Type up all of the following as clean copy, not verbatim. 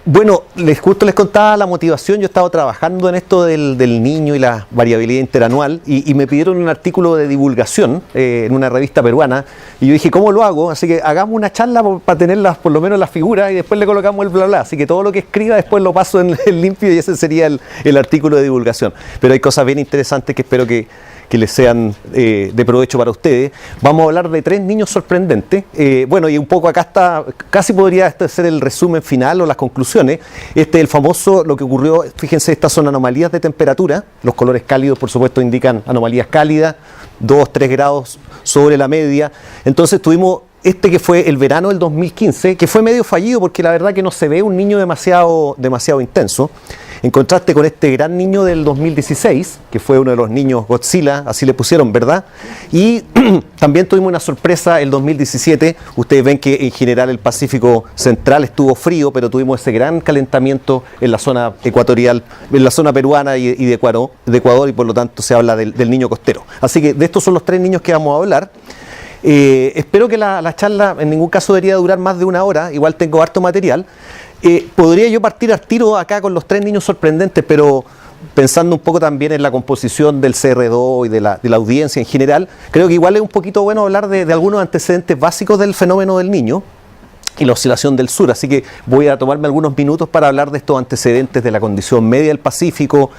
Bueno, justo les contaba la motivación. Yo he estado trabajando en esto del niño y la variabilidad interanual y me pidieron un artículo de divulgación en una revista peruana y yo dije, ¿cómo lo hago? Así que hagamos una charla para tener por lo menos las figuras y después le colocamos el bla bla. Así que todo lo que escriba después lo paso en limpio y ese sería el artículo de divulgación. Pero hay cosas bien interesantes que espero que les sean de provecho para ustedes. Vamos a hablar de 3 niños sorprendentes. Bueno, y un poco acá está, casi podría ser el resumen final o las conclusiones. El famoso, lo que ocurrió, fíjense, estas son anomalías de temperatura. Los colores cálidos, por supuesto, indican anomalías cálidas, 2, 3 grados sobre la media. Entonces tuvimos que fue el verano del 2015, que fue medio fallido porque la verdad que no se ve un niño demasiado intenso. En contraste con este gran niño del 2016, que fue uno de los niños Godzilla, así le pusieron, ¿verdad? Y también tuvimos una sorpresa el 2017. Ustedes ven que en general el Pacífico Central estuvo frío, pero tuvimos ese gran calentamiento en la zona ecuatorial, en la zona peruana y de Ecuador, y por lo tanto se habla del niño costero. Así que de estos son los 3 niños que vamos a hablar. Espero que la charla en ningún caso debería durar más de 1 hora, igual tengo harto material. Podría yo partir al tiro acá con los 3 niños sorprendentes, pero pensando un poco también en la composición del CR2 y de la audiencia en general, creo que igual es un poquito bueno hablar de algunos antecedentes básicos del fenómeno del niño y la oscilación del sur, así que voy a tomarme algunos minutos para hablar de estos antecedentes de la condición media del Pacífico,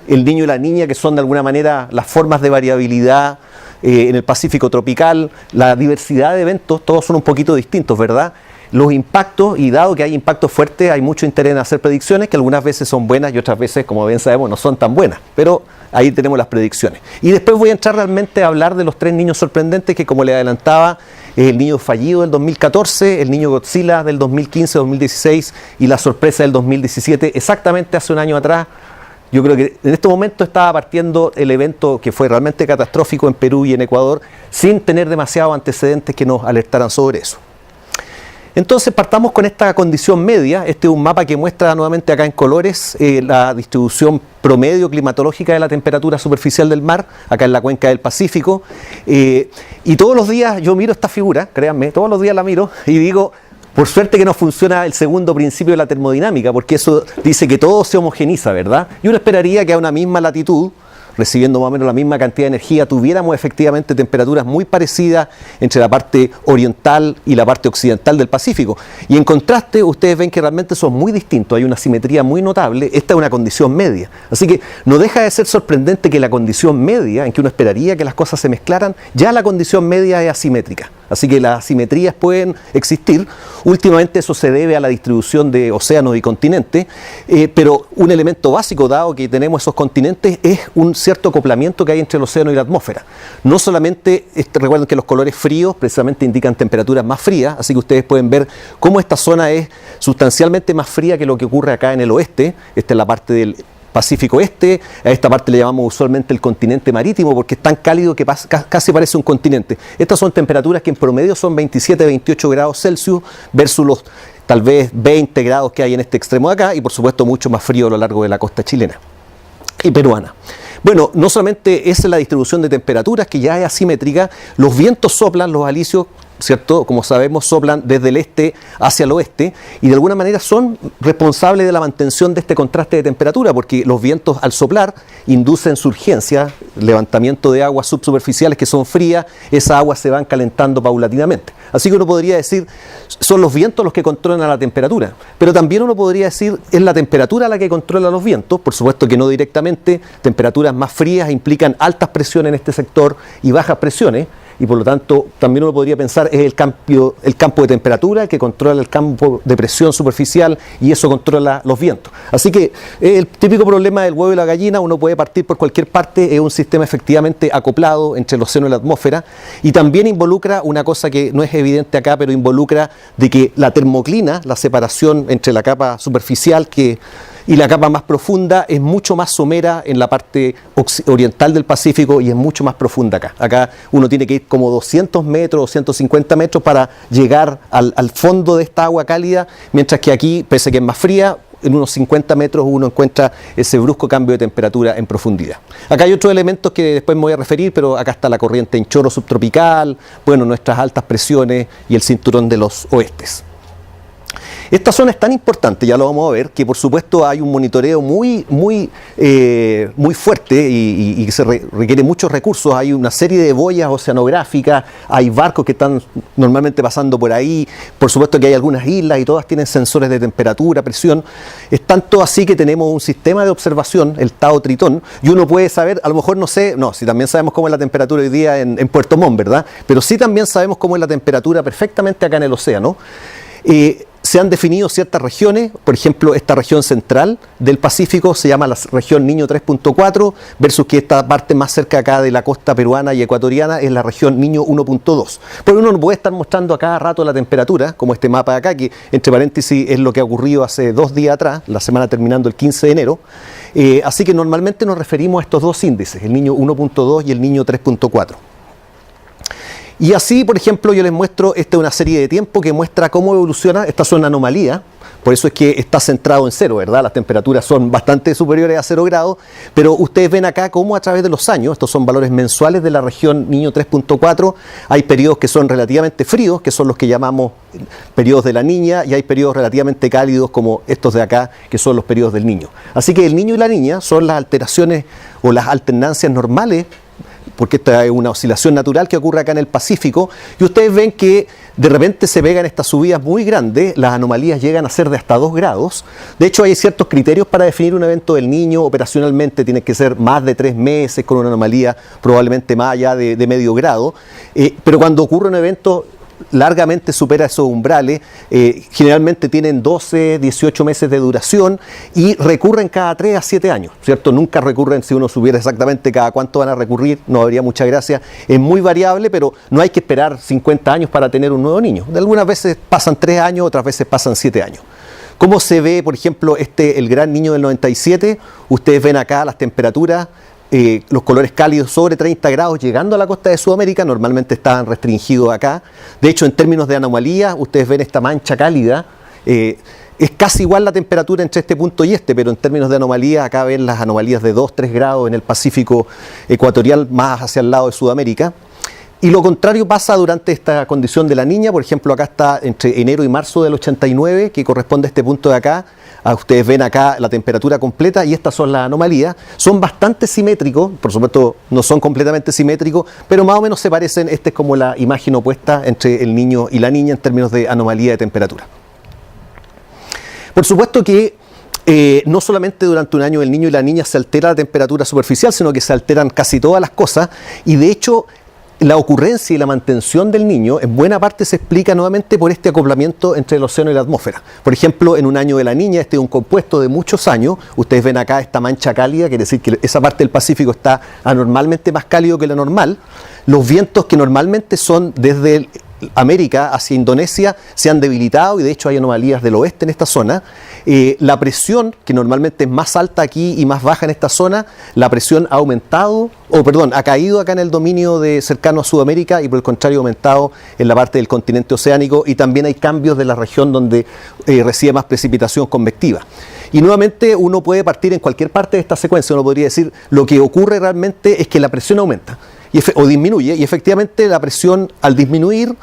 el niño y la niña, que son de alguna manera las formas de variabilidad en el Pacífico tropical, la diversidad de eventos, todos son un poquito distintos, ¿verdad? Los impactos, y dado que hay impactos fuertes, hay mucho interés en hacer predicciones que algunas veces son buenas y otras veces, como bien sabemos, no son tan buenas, pero ahí tenemos las predicciones. Y después voy a entrar realmente a hablar de los 3 niños sorprendentes que, como les adelantaba, es el niño fallido del 2014, el niño Godzilla del 2015-2016 y la sorpresa del 2017, exactamente hace un año atrás. Yo creo que en este momento estaba partiendo el evento que fue realmente catastrófico en Perú y en Ecuador, sin tener demasiados antecedentes que nos alertaran sobre eso. Entonces partamos con esta condición media. Este es un mapa que muestra nuevamente acá en colores la distribución promedio climatológica de la temperatura superficial del mar, acá en la cuenca del Pacífico. Y todos los días yo miro esta figura, créanme, todos los días la miro y digo, por suerte que no funciona el segundo principio de la termodinámica, porque eso dice que todo se homogeniza, ¿verdad? Y uno esperaría que a una misma latitud, recibiendo más o menos la misma cantidad de energía, tuviéramos efectivamente temperaturas muy parecidas entre la parte oriental y la parte occidental del Pacífico. Y en contraste, ustedes ven que realmente son muy distintos, hay una simetría muy notable. Esta es una condición media. Así que no deja de ser sorprendente que la condición media, en que uno esperaría que las cosas se mezclaran, ya la condición media es asimétrica. Así que las asimetrías pueden existir. Últimamente eso se debe a la distribución de océanos y continentes, pero un elemento básico, dado que tenemos esos continentes, es un cierto acoplamiento que hay entre el océano y la atmósfera. No solamente, recuerden que los colores fríos precisamente indican temperaturas más frías, así que ustedes pueden ver cómo esta zona es sustancialmente más fría que lo que ocurre acá en el oeste. Esta es la parte del Pacífico Este, a esta parte le llamamos usualmente el continente marítimo porque es tan cálido que casi parece un continente. Estas son temperaturas que en promedio son 27-28 grados Celsius versus los tal vez 20 grados que hay en este extremo de acá y por supuesto mucho más frío a lo largo de la costa chilena y peruana. Bueno, no solamente esa es la distribución de temperaturas que ya es asimétrica, los vientos soplan, los alisios, ¿cierto? Como sabemos, soplan desde el este hacia el oeste y de alguna manera son responsables de la mantención de este contraste de temperatura porque los vientos al soplar inducen surgencia, levantamiento de aguas subsuperficiales que son frías, esas aguas se van calentando paulatinamente. Así que uno podría decir, son los vientos los que controlan la temperatura, pero también uno podría decir, es la temperatura la que controla los vientos, por supuesto que no directamente, temperaturas más frías implican altas presiones en este sector y bajas presiones, y por lo tanto también uno podría pensar es el campo de temperatura que controla el campo de presión superficial y eso controla los vientos. Así que el típico problema del huevo y la gallina, uno puede partir por cualquier parte, es un sistema efectivamente acoplado entre el océano y la atmósfera y también involucra una cosa que no es evidente acá, pero involucra de que la termoclina, la separación entre la capa superficial y la capa más profunda es mucho más somera en la parte oriental del Pacífico y es mucho más profunda acá. Acá uno tiene que ir como 200 metros o 150 metros para llegar al fondo de esta agua cálida, mientras que aquí, pese a que es más fría, en unos 50 metros uno encuentra ese brusco cambio de temperatura en profundidad. Acá hay otros elementos que después me voy a referir, pero acá está la corriente en chorro subtropical, bueno, nuestras altas presiones y el cinturón de los oestes. Esta zona es tan importante, ya lo vamos a ver, que por supuesto hay un monitoreo muy fuerte y que requiere muchos recursos. Hay una serie de boyas oceanográficas, hay barcos que están normalmente pasando por ahí, por supuesto que hay algunas islas y todas tienen sensores de temperatura, presión. Es tanto así que tenemos un sistema de observación, el Tao Tritón, y uno puede saber, a lo mejor si también sabemos cómo es la temperatura hoy día en Puerto Montt, ¿verdad? Pero sí también sabemos cómo es la temperatura perfectamente acá en el océano. Se han definido ciertas regiones, por ejemplo, esta región central del Pacífico se llama la región Niño 3.4 versus que esta parte más cerca acá de la costa peruana y ecuatoriana es la región Niño 1.2. Porque uno no puede estar mostrando a cada rato la temperatura, como este mapa de acá, que entre paréntesis es lo que ha ocurrido hace 2 días atrás, la semana terminando el 15 de enero. Así que normalmente nos referimos a estos dos índices, el Niño 1.2 y el Niño 3.4. Y así, por ejemplo, yo les muestro una serie de tiempo que muestra cómo evoluciona. Esta son anomalías, por eso es que está centrado en cero, ¿verdad? Las temperaturas son bastante superiores a 0 grados, pero ustedes ven acá cómo a través de los años, estos son valores mensuales de la región Niño 3.4, hay periodos que son relativamente fríos, que son los que llamamos periodos de la Niña, y hay periodos relativamente cálidos como estos de acá, que son los periodos del Niño. Así que el Niño y la Niña son las alteraciones o las alternancias normales, porque esta es una oscilación natural que ocurre acá en el Pacífico, y ustedes ven que de repente se pegan estas subidas muy grandes, las anomalías llegan a ser de hasta 2 grados. De hecho, hay ciertos criterios para definir un evento del Niño. Operacionalmente tiene que ser más de 3 meses, con una anomalía probablemente más allá de medio grado, pero cuando ocurre un evento largamente supera esos umbrales, generalmente tienen 12, 18 meses de duración y recurren cada 3 a 7 años, ¿cierto? Nunca recurren, si uno supiera exactamente cada cuánto van a recurrir, no habría mucha gracia. Es muy variable, pero no hay que esperar 50 años para tener un nuevo niño. De algunas veces pasan 3 años, otras veces pasan 7 años. ¿Cómo se ve, por ejemplo, el gran Niño del 97? Ustedes ven acá las temperaturas, los colores cálidos sobre 30 grados llegando a la costa de Sudamérica, normalmente estaban restringidos acá. De hecho, en términos de anomalía, ustedes ven esta mancha cálida, es casi igual la temperatura entre este punto y pero en términos de anomalía, acá ven las anomalías de 2-3 grados en el Pacífico ecuatorial, más hacia el lado de Sudamérica. Y lo contrario pasa durante esta condición de la Niña. Por ejemplo, acá está entre enero y marzo del 89, que corresponde a este punto de acá. Ustedes ven acá la temperatura completa y estas son las anomalías. Son bastante simétricos, por supuesto no son completamente simétricos, pero más o menos se parecen. Esta es como la imagen opuesta entre el Niño y la Niña en términos de anomalía de temperatura. Por supuesto que no solamente durante un año el Niño y la Niña se altera la temperatura superficial, sino que se alteran casi todas las cosas, y de hecho la ocurrencia y la mantención del Niño en buena parte se explica nuevamente por este acoplamiento entre el océano y la atmósfera. Por ejemplo, en un año de la Niña, este es un compuesto de muchos años, ustedes ven acá esta mancha cálida, quiere decir que esa parte del Pacífico está anormalmente más cálido que la normal. Los vientos que normalmente son desde América hacia Indonesia se han debilitado y de hecho hay anomalías del oeste en esta zona. La presión, que normalmente es más alta aquí y más baja en esta zona, la presión ha aumentado, ha caído acá en el dominio cercano a Sudamérica y por el contrario ha aumentado en la parte del continente oceánico, y también hay cambios de la región donde recibe más precipitación convectiva. Y nuevamente uno puede partir en cualquier parte de esta secuencia, uno podría decir lo que ocurre realmente es que la presión aumenta o disminuye, y efectivamente la presión al disminuir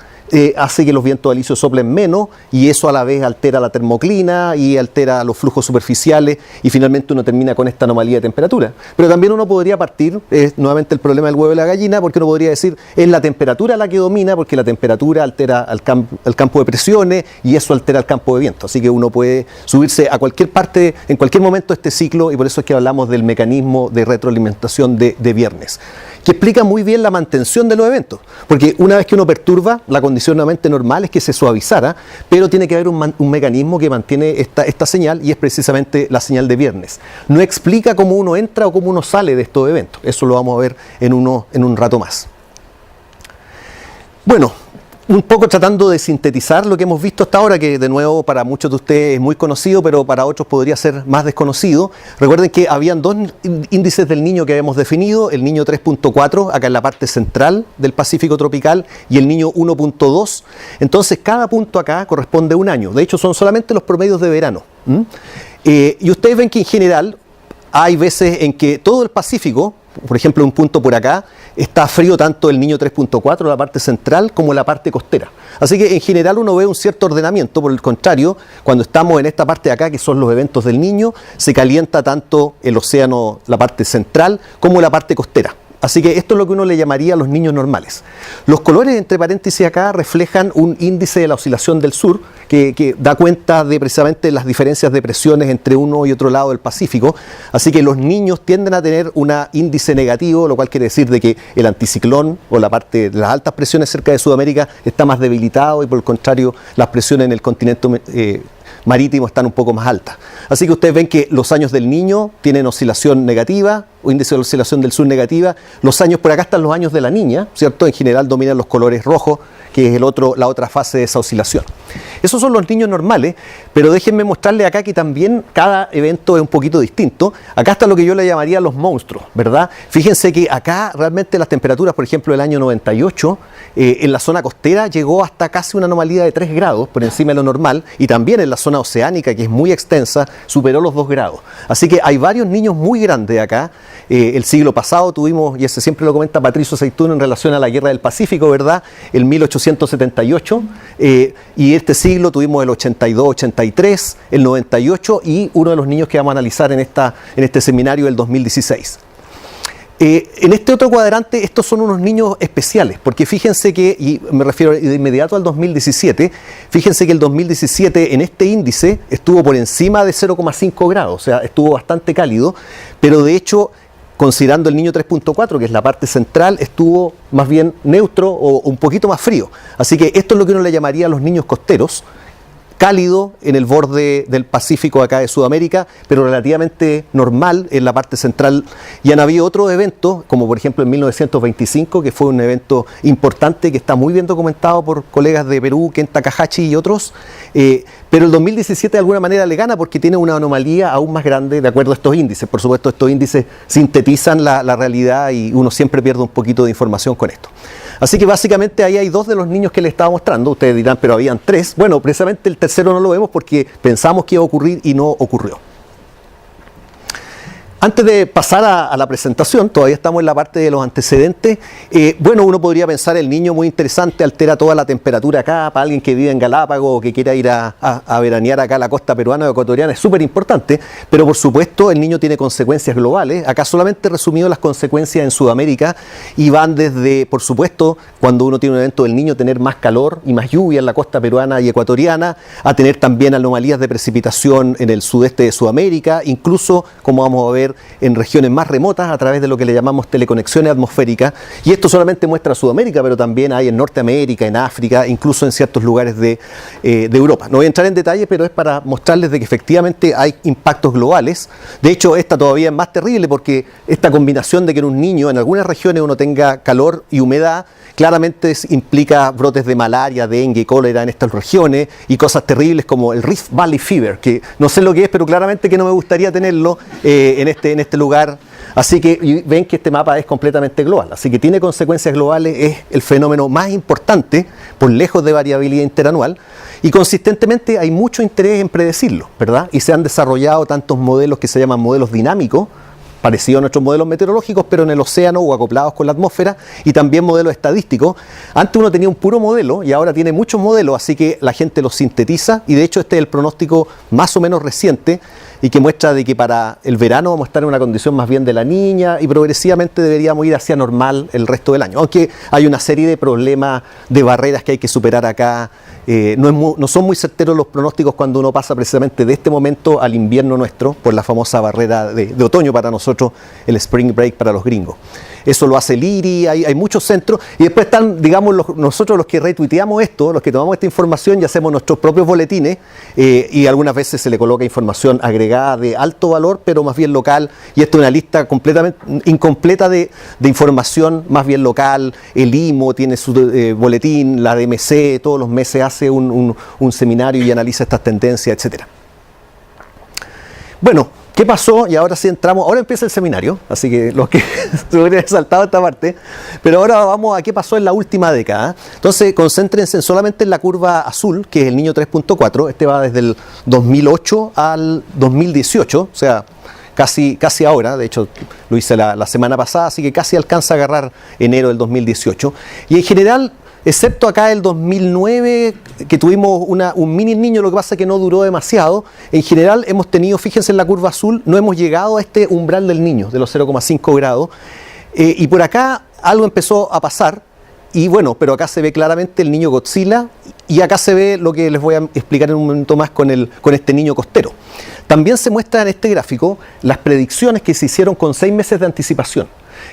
hace que los vientos alisios soplen menos, y eso a la vez altera la termoclina y altera los flujos superficiales, y finalmente uno termina con esta anomalía de temperatura. Pero también uno podría partir, nuevamente el problema del huevo y la gallina, porque uno podría decir es la temperatura la que domina, porque la temperatura altera el campo de presiones y eso altera el campo de viento. Así que uno puede subirse a cualquier parte, en cualquier momento de este ciclo, y por eso es que hablamos del mecanismo de retroalimentación de Viernes, que explica muy bien la mantención de los eventos, porque una vez que uno perturba, la condición nuevamente normal es que se suavizara, pero tiene que haber un mecanismo que mantiene esta señal, y es precisamente la señal de Viernes. No explica cómo uno entra o cómo uno sale de estos eventos, eso lo vamos a ver en un rato más. Bueno, un poco tratando de sintetizar lo que hemos visto hasta ahora, que de nuevo para muchos de ustedes es muy conocido, pero para otros podría ser más desconocido. Recuerden que habían 2 índices del Niño que habíamos definido, el Niño 3.4, acá en la parte central del Pacífico tropical, y el Niño 1.2. Entonces cada punto acá corresponde a un año, de hecho son solamente los promedios de verano. Y ustedes ven que en general hay veces en que todo el Pacífico por ejemplo, un punto por acá, está frío tanto el niño 3.4, la parte central, como la parte costera. Así que en general uno ve un cierto ordenamiento. Por el contrario, cuando estamos en esta parte de acá, que son los eventos del niño, se calienta tanto el océano, la parte central, como la parte costera. Así que esto es lo que uno le llamaría a los niños normales. Los colores, entre paréntesis acá, reflejan un índice de la oscilación del sur que da cuenta de precisamente las diferencias de presiones entre uno y otro lado del Pacífico. Así que los niños tienden a tener un índice negativo, lo cual quiere decir de que el anticiclón o la parte de las altas presiones cerca de Sudamérica está más debilitado y por el contrario las presiones en el continente marítimo están un poco más altas. Así que ustedes ven que los años del niño tienen oscilación negativa, o índice de oscilación del sur negativa. Los años por acá están los años de la niña, ¿cierto? En general dominan los colores rojos, que es la otra fase de esa oscilación. Esos son los niños normales, pero déjenme mostrarles acá que también cada evento es un poquito distinto. Acá está lo que yo le llamaría los monstruos, ¿verdad? Fíjense que acá realmente las temperaturas, por ejemplo, el año 98, en la zona costera llegó hasta casi una anomalía de 3 grados por encima de lo normal, y también en la zona oceánica, que es muy extensa, superó los 2 grados. Así que hay varios niños muy grandes acá. El siglo pasado tuvimos, y ese siempre lo comenta Patricio Aceituno en relación a la Guerra del Pacífico, ¿verdad? El 1878, y este siglo tuvimos el 82, 83, el 98 y uno de los niños que vamos a analizar en este seminario, el 2016. En este otro cuadrante, estos son unos niños especiales, porque fíjense que, y me refiero de inmediato al 2017, fíjense que el 2017 en este índice estuvo por encima de 0,5 grados, o sea, estuvo bastante cálido, pero de hecho, considerando el niño 3.4, que es la parte central, estuvo más bien neutro o un poquito más frío. Así que esto es lo que uno le llamaría a los niños costeros, cálido en el borde del Pacífico acá de Sudamérica, pero relativamente normal en la parte central. Y han habido otros eventos, como por ejemplo en 1925, que fue un evento importante que está muy bien documentado por colegas de Perú, Ken Takahashi y otros, pero el 2017 de alguna manera le gana porque tiene una anomalía aún más grande de acuerdo a estos índices. Por supuesto, estos índices sintetizan la realidad y uno siempre pierde un poquito de información con esto. Así que básicamente ahí hay 2 de los niños que les estaba mostrando. Ustedes dirán, pero habían 3. Bueno, precisamente el tercero no lo vemos porque pensamos que iba a ocurrir y no ocurrió. Antes de pasar a la presentación, todavía estamos en la parte de los antecedentes. Bueno, uno podría pensar el niño muy interesante, altera toda la temperatura acá, para alguien que vive en Galápagos o que quiera ir a veranear acá a la costa peruana o ecuatoriana, es súper importante, pero por supuesto el niño tiene consecuencias globales. Acá solamente he resumido las consecuencias en Sudamérica y van desde, por supuesto, cuando uno tiene un evento del niño, tener más calor y más lluvia en la costa peruana y ecuatoriana, a tener también anomalías de precipitación en el sudeste de Sudamérica, incluso, como vamos a ver, en regiones más remotas a través de lo que le llamamos teleconexiones atmosféricas, y esto solamente muestra Sudamérica, pero también hay en Norteamérica, en África, incluso en ciertos lugares de Europa. No voy a entrar en detalle, pero es para mostrarles de que efectivamente hay impactos globales. De hecho, esta todavía es más terrible porque esta combinación de que en un niño, en algunas regiones uno tenga calor y humedad, claramente implica brotes de malaria, dengue, cólera en estas regiones y cosas terribles como el Rift Valley Fever, que no sé lo que es, pero claramente que no me gustaría tenerlo en este lugar. Así que ven que este mapa es completamente global, así que tiene consecuencias globales, es el fenómeno más importante por lejos de variabilidad interanual y consistentemente hay mucho interés en predecirlo, ¿verdad? Y se han desarrollado tantos modelos que se llaman modelos dinámicos, parecido a nuestros modelos meteorológicos, pero en el océano o acoplados con la atmósfera, y también modelos estadísticos. Antes uno tenía un puro modelo y ahora tiene muchos modelos, así que la gente los sintetiza, y de hecho este es el pronóstico más o menos reciente y que muestra de que para el verano vamos a estar en una condición más bien de la niña y progresivamente deberíamos ir hacia normal el resto del año, aunque hay una serie de problemas, de barreras que hay que superar acá. No son muy certeros los pronósticos cuando uno pasa precisamente de este momento al invierno nuestro, por la famosa barrera de otoño para nosotros, el spring break para los gringos. Eso lo hace el IRI, hay muchos centros, y después están, digamos, nosotros los que retuiteamos esto, los que tomamos esta información y hacemos nuestros propios boletines, y algunas veces se le coloca información agregada de alto valor, pero más bien local, y esto es una lista completamente incompleta de información más bien local. El IMO tiene su boletín, la DMC todos los meses hace un seminario y analiza estas tendencias, etcétera. Bueno, ¿qué pasó? Y ahora sí entramos, ahora empieza el seminario, así que los que se hubieran saltado esta parte, pero ahora vamos a qué pasó en la última década. Entonces, concéntrense solamente en la curva azul, que es el niño 3.4, este va desde el 2008 al 2018, o sea, casi ahora, de hecho lo hice la semana pasada, así que casi alcanza a agarrar enero del 2018. Y en general, excepto acá el 2009, que tuvimos un mini niño, lo que pasa es que no duró demasiado, en general hemos tenido, fíjense en la curva azul, no hemos llegado a este umbral del niño, de los 0,5 grados, y por acá algo empezó a pasar, y bueno, pero acá se ve claramente el niño Godzilla, y acá se ve lo que les voy a explicar en un momento más con este niño costero. También se muestra en este gráfico las predicciones que se hicieron con 6 meses de anticipación.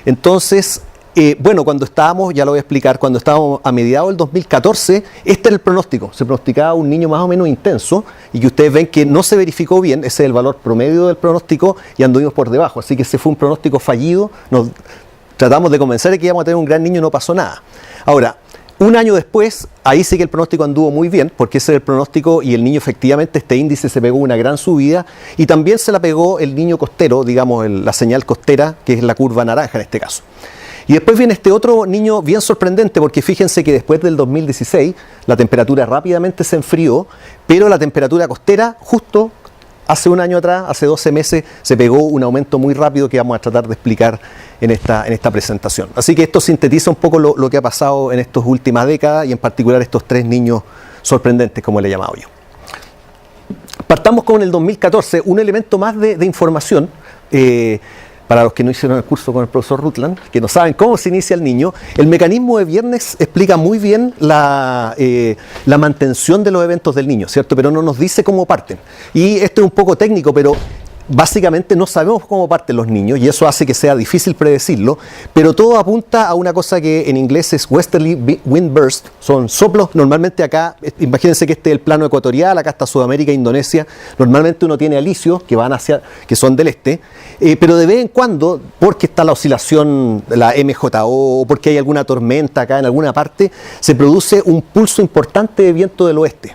Entonces, bueno, cuando estábamos, ya lo voy a explicar, cuando estábamos a mediados del 2014, este era el pronóstico. Se pronosticaba un niño más o menos intenso y que ustedes ven que no se verificó bien, ese es el valor promedio del pronóstico y anduvimos por debajo. Así que ese fue un pronóstico fallido, nos tratamos de convencer de que íbamos a tener un gran niño y no pasó nada. Ahora, un año después, ahí sí que el pronóstico anduvo muy bien, porque ese era el pronóstico y el niño efectivamente, este índice se pegó una gran subida y también se la pegó el niño costero, digamos la señal costera, que es la curva naranja en este caso. Y después viene este otro niño bien sorprendente, porque fíjense que después del 2016 la temperatura rápidamente se enfrió, pero la temperatura costera justo hace un año atrás, hace 12 meses, se pegó un aumento muy rápido que vamos a tratar de explicar en esta presentación. Así que esto sintetiza un poco lo que ha pasado en estas últimas décadas y en particular estos 3 niños sorprendentes, como le he llamado yo. Partamos con el 2014, un elemento más de información. Para los que no hicieron el curso con el profesor Rutland, que no saben cómo se inicia el niño, el mecanismo de Viernes explica muy bien la mantención de los eventos del niño, ¿cierto? Pero no nos dice cómo parten. Y esto es un poco técnico, pero básicamente no sabemos cómo parten los niños y eso hace que sea difícil predecirlo, pero todo apunta a una cosa que en inglés es Westerly Wind Burst, son soplos, normalmente acá, imagínense que este es el plano ecuatorial, acá está Sudamérica, Indonesia, normalmente uno tiene alisios que son del este, pero de vez en cuando, porque está la oscilación, la MJO, o porque hay alguna tormenta acá en alguna parte, se produce un pulso importante de viento del oeste,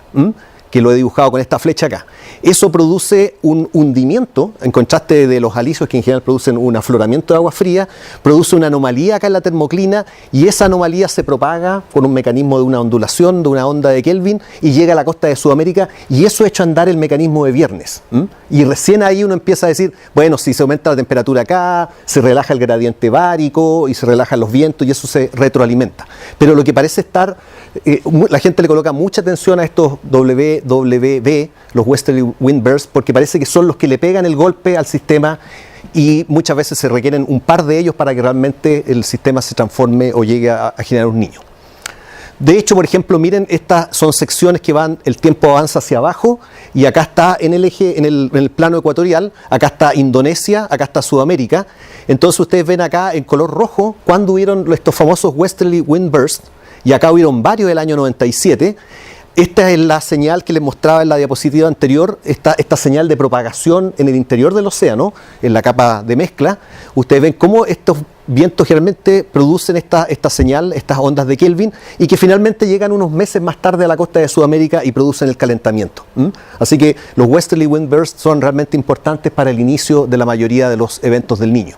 que lo he dibujado con esta flecha acá. Eso produce un hundimiento, en contraste de los alisios que en general producen un afloramiento de agua fría, produce una anomalía acá en la termoclina y esa anomalía se propaga con un mecanismo de una ondulación, de una onda de Kelvin y llega a la costa de Sudamérica y eso ha hecho andar el mecanismo de Viernes. Y recién ahí uno empieza a decir, bueno, si se aumenta la temperatura acá, se relaja el gradiente bárico y se relajan los vientos y eso se retroalimenta. Pero lo que parece estar, la gente le coloca mucha atención a estos WWB, los Westerly Wind Bursts, porque parece que son los que le pegan el golpe al sistema y muchas veces se requieren un par de ellos para que realmente el sistema se transforme o llegue a generar un niño. De hecho, por ejemplo, miren, estas son secciones que van, el tiempo avanza hacia abajo y acá está en el eje, en el plano ecuatorial, acá está Indonesia, acá está Sudamérica. Entonces ustedes ven acá en color rojo cuando hubieron estos famosos Westerly Wind Bursts y acá hubieron varios del año 97. Esta es la señal que les mostraba en la diapositiva anterior, esta señal de propagación en el interior del océano, en la capa de mezcla. Ustedes ven cómo estos vientos generalmente producen esta señal, estas ondas de Kelvin, y que finalmente llegan unos meses más tarde a la costa de Sudamérica y producen el calentamiento. Así que los Westerly Wind Bursts son realmente importantes para el inicio de la mayoría de los eventos del Niño.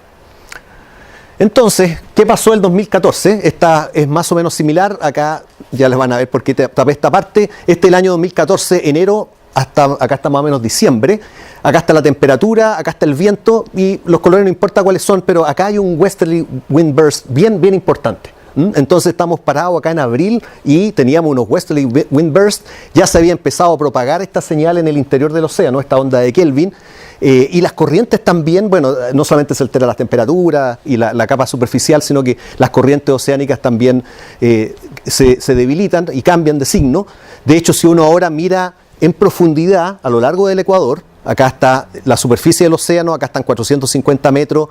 Entonces, ¿qué pasó el 2014? Esta es más o menos similar, acá ya les van a ver por qué tapé esta parte. Este es el año 2014, enero, acá está más o menos diciembre. Acá está la temperatura, acá está el viento y los colores no importa cuáles son, pero acá hay un Westerly Wind Burst bien importante. Entonces estamos parados acá en abril y teníamos unos Westerly Wind Bursts, ya se había empezado a propagar esta señal en el interior del océano, esta onda de Kelvin, y las corrientes también, bueno, no solamente se altera la temperatura y la capa superficial, sino que las corrientes oceánicas también se debilitan y cambian de signo. De hecho, si uno ahora mira en profundidad a lo largo del Ecuador, acá está la superficie del océano, acá están 450 metros,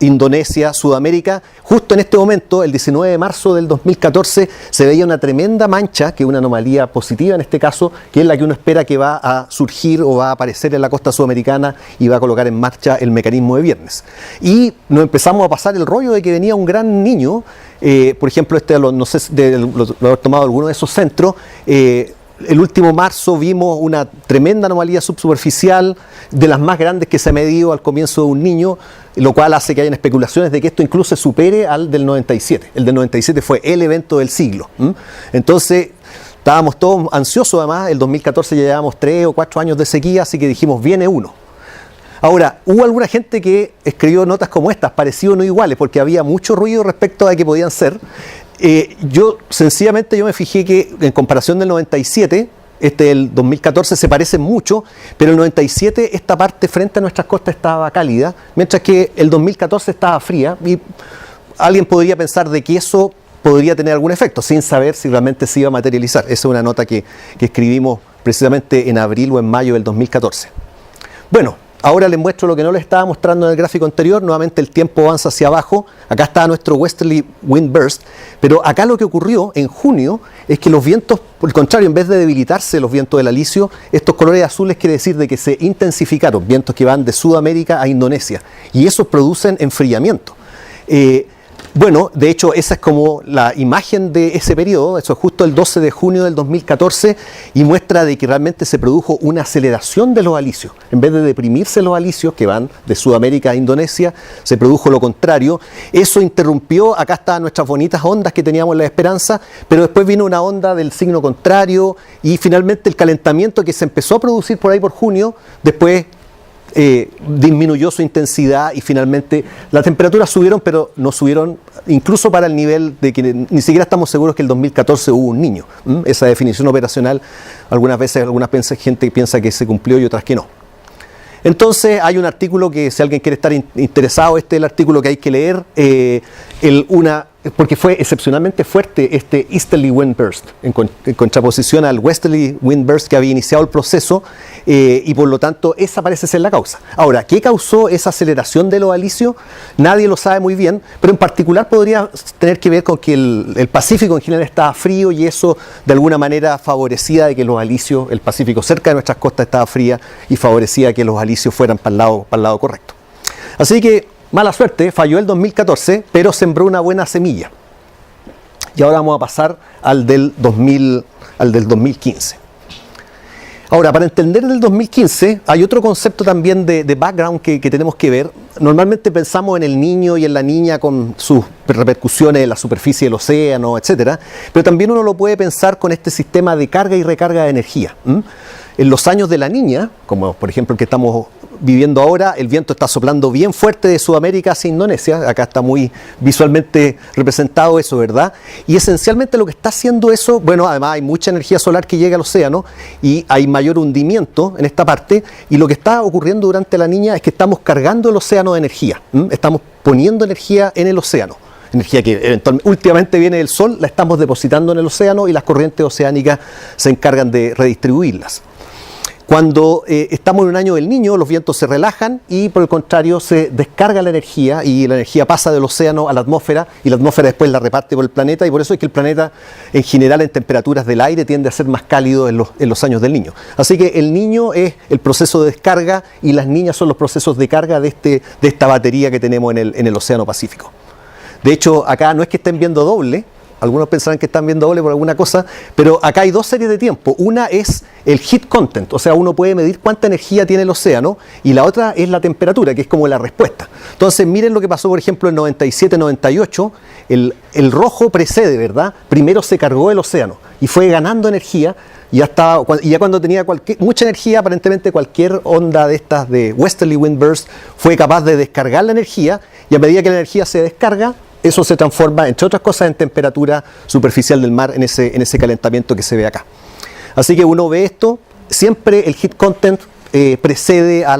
Indonesia, Sudamérica, justo en este momento, el 19 de marzo del 2014, se veía una tremenda mancha, que es una anomalía positiva en este caso, que es la que uno espera que va a surgir o va a aparecer en la costa sudamericana y va a colocar en marcha el mecanismo de Viernes. Y nos empezamos a pasar el rollo de que venía un gran niño, por ejemplo, no sé de lo haber tomado alguno de esos centros, el último marzo vimos una tremenda anomalía subsuperficial, de las más grandes que se ha medido al comienzo de un niño, lo cual hace que hayan especulaciones de que esto incluso se supere al del 97. El del 97 fue el evento del siglo. Entonces, estábamos todos ansiosos además, el 2014 ya llevábamos 3 o 4 años de sequía, así que dijimos, viene uno. Ahora, hubo alguna gente que escribió notas como estas, parecidas o no iguales, porque había mucho ruido respecto a que podían ser. Sencillamente yo me fijé que en comparación del 97, el 2014 se parecen mucho, pero el 97 esta parte frente a nuestras costas estaba cálida, mientras que el 2014 estaba fría, y alguien podría pensar de que eso podría tener algún efecto, sin saber si realmente se iba a materializar. Esa es una nota que escribimos precisamente en abril o en mayo del 2014. Bueno, ahora les muestro lo que no les estaba mostrando en el gráfico anterior. Nuevamente el tiempo avanza hacia abajo. Acá está nuestro Westerly Wind Burst. Pero acá lo que ocurrió en junio es que los vientos, por el contrario, en vez de debilitarse los vientos del alisio, estos colores azules quiere decir de que se intensificaron, vientos que van de Sudamérica a Indonesia. Y esos producen enfriamiento. Bueno, de hecho, esa es como la imagen de ese periodo. Eso es justo el 12 de junio del 2014 y muestra de que realmente se produjo una aceleración de los alisios. En vez de deprimirse los alisios que van de Sudamérica a Indonesia, se produjo lo contrario. Eso interrumpió, acá están nuestras bonitas ondas que teníamos en La Esperanza, pero después vino una onda del signo contrario y finalmente el calentamiento que se empezó a producir por ahí por junio, después disminuyó su intensidad y finalmente las temperaturas subieron, pero no subieron incluso para el nivel de que ni siquiera estamos seguros que el 2014 hubo un niño. Esa definición operacional algunas veces gente piensa que se cumplió y otras que no. Entonces hay un artículo que si alguien quiere estar interesado, este es el artículo que hay que leer, porque fue excepcionalmente fuerte este Easterly Wind Burst, en contraposición al Westerly Wind Burst que había iniciado el proceso, y por lo tanto esa parece ser la causa. Ahora, ¿qué causó esa aceleración de los alisios? Nadie lo sabe muy bien, pero en particular podría tener que ver con que el Pacífico en general estaba frío y eso de alguna manera favorecía de que los alisios, el Pacífico cerca de nuestras costas estaba fría y favorecía que los alisios fueran para el lado correcto. Así que mala suerte, falló el 2014, pero sembró una buena semilla. Y ahora vamos a pasar al del 2015. Ahora, para entender el 2015, hay otro concepto también de background que tenemos que ver. Normalmente pensamos en el niño y en la niña con sus repercusiones en la superficie del océano, etcétera, pero también uno lo puede pensar con este sistema de carga y recarga de energía. En los años de la niña, como por ejemplo el que estamos viviendo ahora, el viento está soplando bien fuerte de Sudamérica hacia Indonesia. Acá está muy visualmente representado eso, ¿verdad? Y esencialmente lo que está haciendo eso, bueno, además hay mucha energía solar que llega al océano y hay mayor hundimiento en esta parte, y lo que está ocurriendo durante la niña es que estamos cargando el océano de energía. Estamos poniendo energía en el océano. Energía que últimamente viene del sol, la estamos depositando en el océano y las corrientes oceánicas se encargan de redistribuirlas. Cuando estamos en un año del niño, los vientos se relajan y por el contrario se descarga la energía y la energía pasa del océano a la atmósfera y la atmósfera después la reparte por el planeta, y por eso es que el planeta en general en temperaturas del aire tiende a ser más cálido en los años del niño. Así que el niño es el proceso de descarga y las niñas son los procesos de carga de esta batería que tenemos en el océano Pacífico. De hecho, acá no es que estén viendo doble. Algunos pensarán que están viendo doble por alguna cosa, pero acá hay dos series de tiempo. Una es el heat content, o sea, uno puede medir cuánta energía tiene el océano, y la otra es la temperatura, que es como la respuesta. Entonces, miren lo que pasó, por ejemplo, en 97-98, el rojo precede, ¿verdad? Primero se cargó el océano y fue ganando energía, y ya cuando tenía mucha energía, aparentemente cualquier onda de estas de Westerly Wind Burst fue capaz de descargar la energía, y a medida que la energía se descarga, eso se transforma, entre otras cosas, en temperatura superficial del mar, en ese calentamiento que se ve acá. Así que uno ve esto, siempre el heat content precede a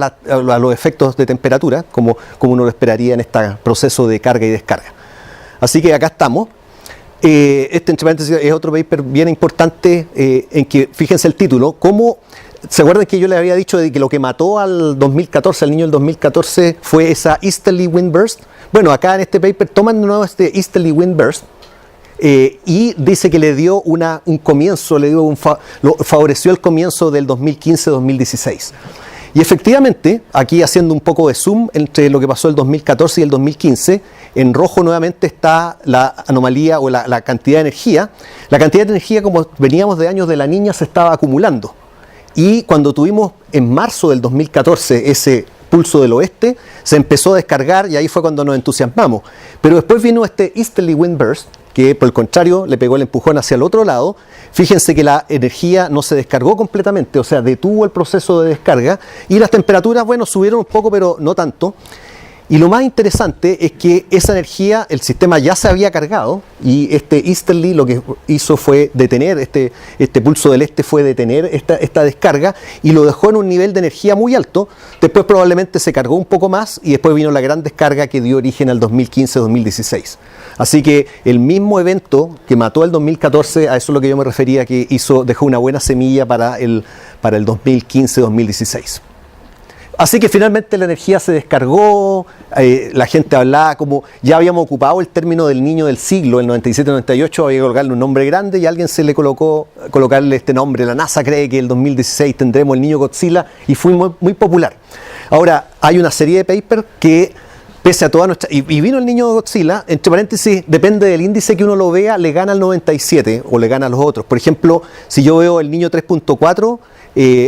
los efectos de temperatura, como uno lo esperaría en este proceso de carga y descarga. Así que acá estamos. Entre paréntesis, es otro paper bien importante en que, fíjense el título, ¿se acuerdan que yo les había dicho de que lo que mató al 2014, al niño del 2014, fue esa Easterly Wind Burst? Bueno, acá en este paper toman de nuevo este Easterly Wind Burst y dice que le dio un comienzo, favoreció el comienzo del 2015-2016. Y efectivamente, aquí haciendo un poco de zoom entre lo que pasó el 2014 y el 2015, en rojo nuevamente está la anomalía o la cantidad de energía. La cantidad de energía, como veníamos de años de la niña, se estaba acumulando. Y cuando tuvimos en marzo del 2014 ese pulso del oeste, se empezó a descargar y ahí fue cuando nos entusiasmamos. Pero después vino este Easterly Wind Burst que por el contrario le pegó el empujón hacia el otro lado. Fíjense que la energía no se descargó completamente, o sea, detuvo el proceso de descarga, y las temperaturas, bueno, subieron un poco, pero no tanto. Y lo más interesante es que esa energía, el sistema ya se había cargado, y este easterly lo que hizo fue detener, este pulso del este fue detener esta descarga, y lo dejó en un nivel de energía muy alto. Después probablemente se cargó un poco más, y después vino la gran descarga que dio origen al 2015-2016. Así que el mismo evento que mató el 2014, a eso es lo que yo me refería, que dejó una buena semilla para el 2015-2016. Así que finalmente la energía se descargó, la gente hablaba como, ya habíamos ocupado el término del niño del siglo, el 97-98, había que colocarle un nombre grande, y a alguien se le colocarle este nombre. La NASA cree que el 2016 tendremos el niño Godzilla, y fue muy popular. Ahora, hay una serie de papers que, pese a toda nuestra... Y vino el niño Godzilla, entre paréntesis, depende del índice que uno lo vea, le gana al 97 o le gana a los otros. Por ejemplo, si yo veo el niño 3.4,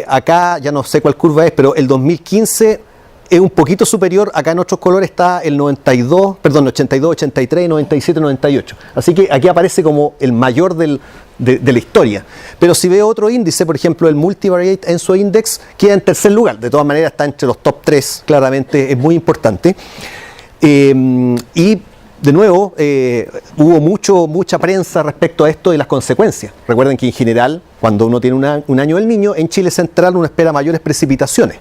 acá ya no sé cuál curva es, pero el 2015 es un poquito superior. Acá en otros colores está el 82, perdón, 82, 83, 97, 98. Así que aquí aparece como el mayor de la historia. Pero si veo otro índice, por ejemplo el Multivariate Enso Index, queda en tercer lugar. De todas maneras está entre los top 3, claramente es muy importante. Y de nuevo, hubo mucha prensa respecto a esto y las consecuencias. Recuerden que en general, cuando uno tiene un año del niño, en Chile central uno espera mayores precipitaciones.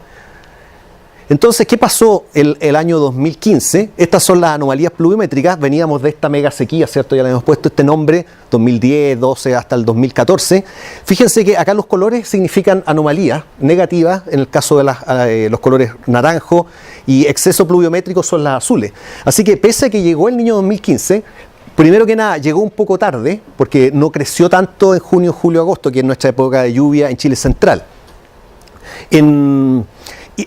Entonces, ¿qué pasó el año 2015? Estas son las anomalías pluviométricas. Veníamos de esta mega sequía, ¿cierto? Ya le hemos puesto este nombre, 2010, 12 hasta el 2014. Fíjense que acá los colores significan anomalías negativas, en el caso de los colores naranjo, y exceso pluviométrico son las azules. Así que pese a que llegó el niño 2015, primero que nada llegó un poco tarde, porque no creció tanto en junio, julio, agosto, que es nuestra época de lluvia en Chile central.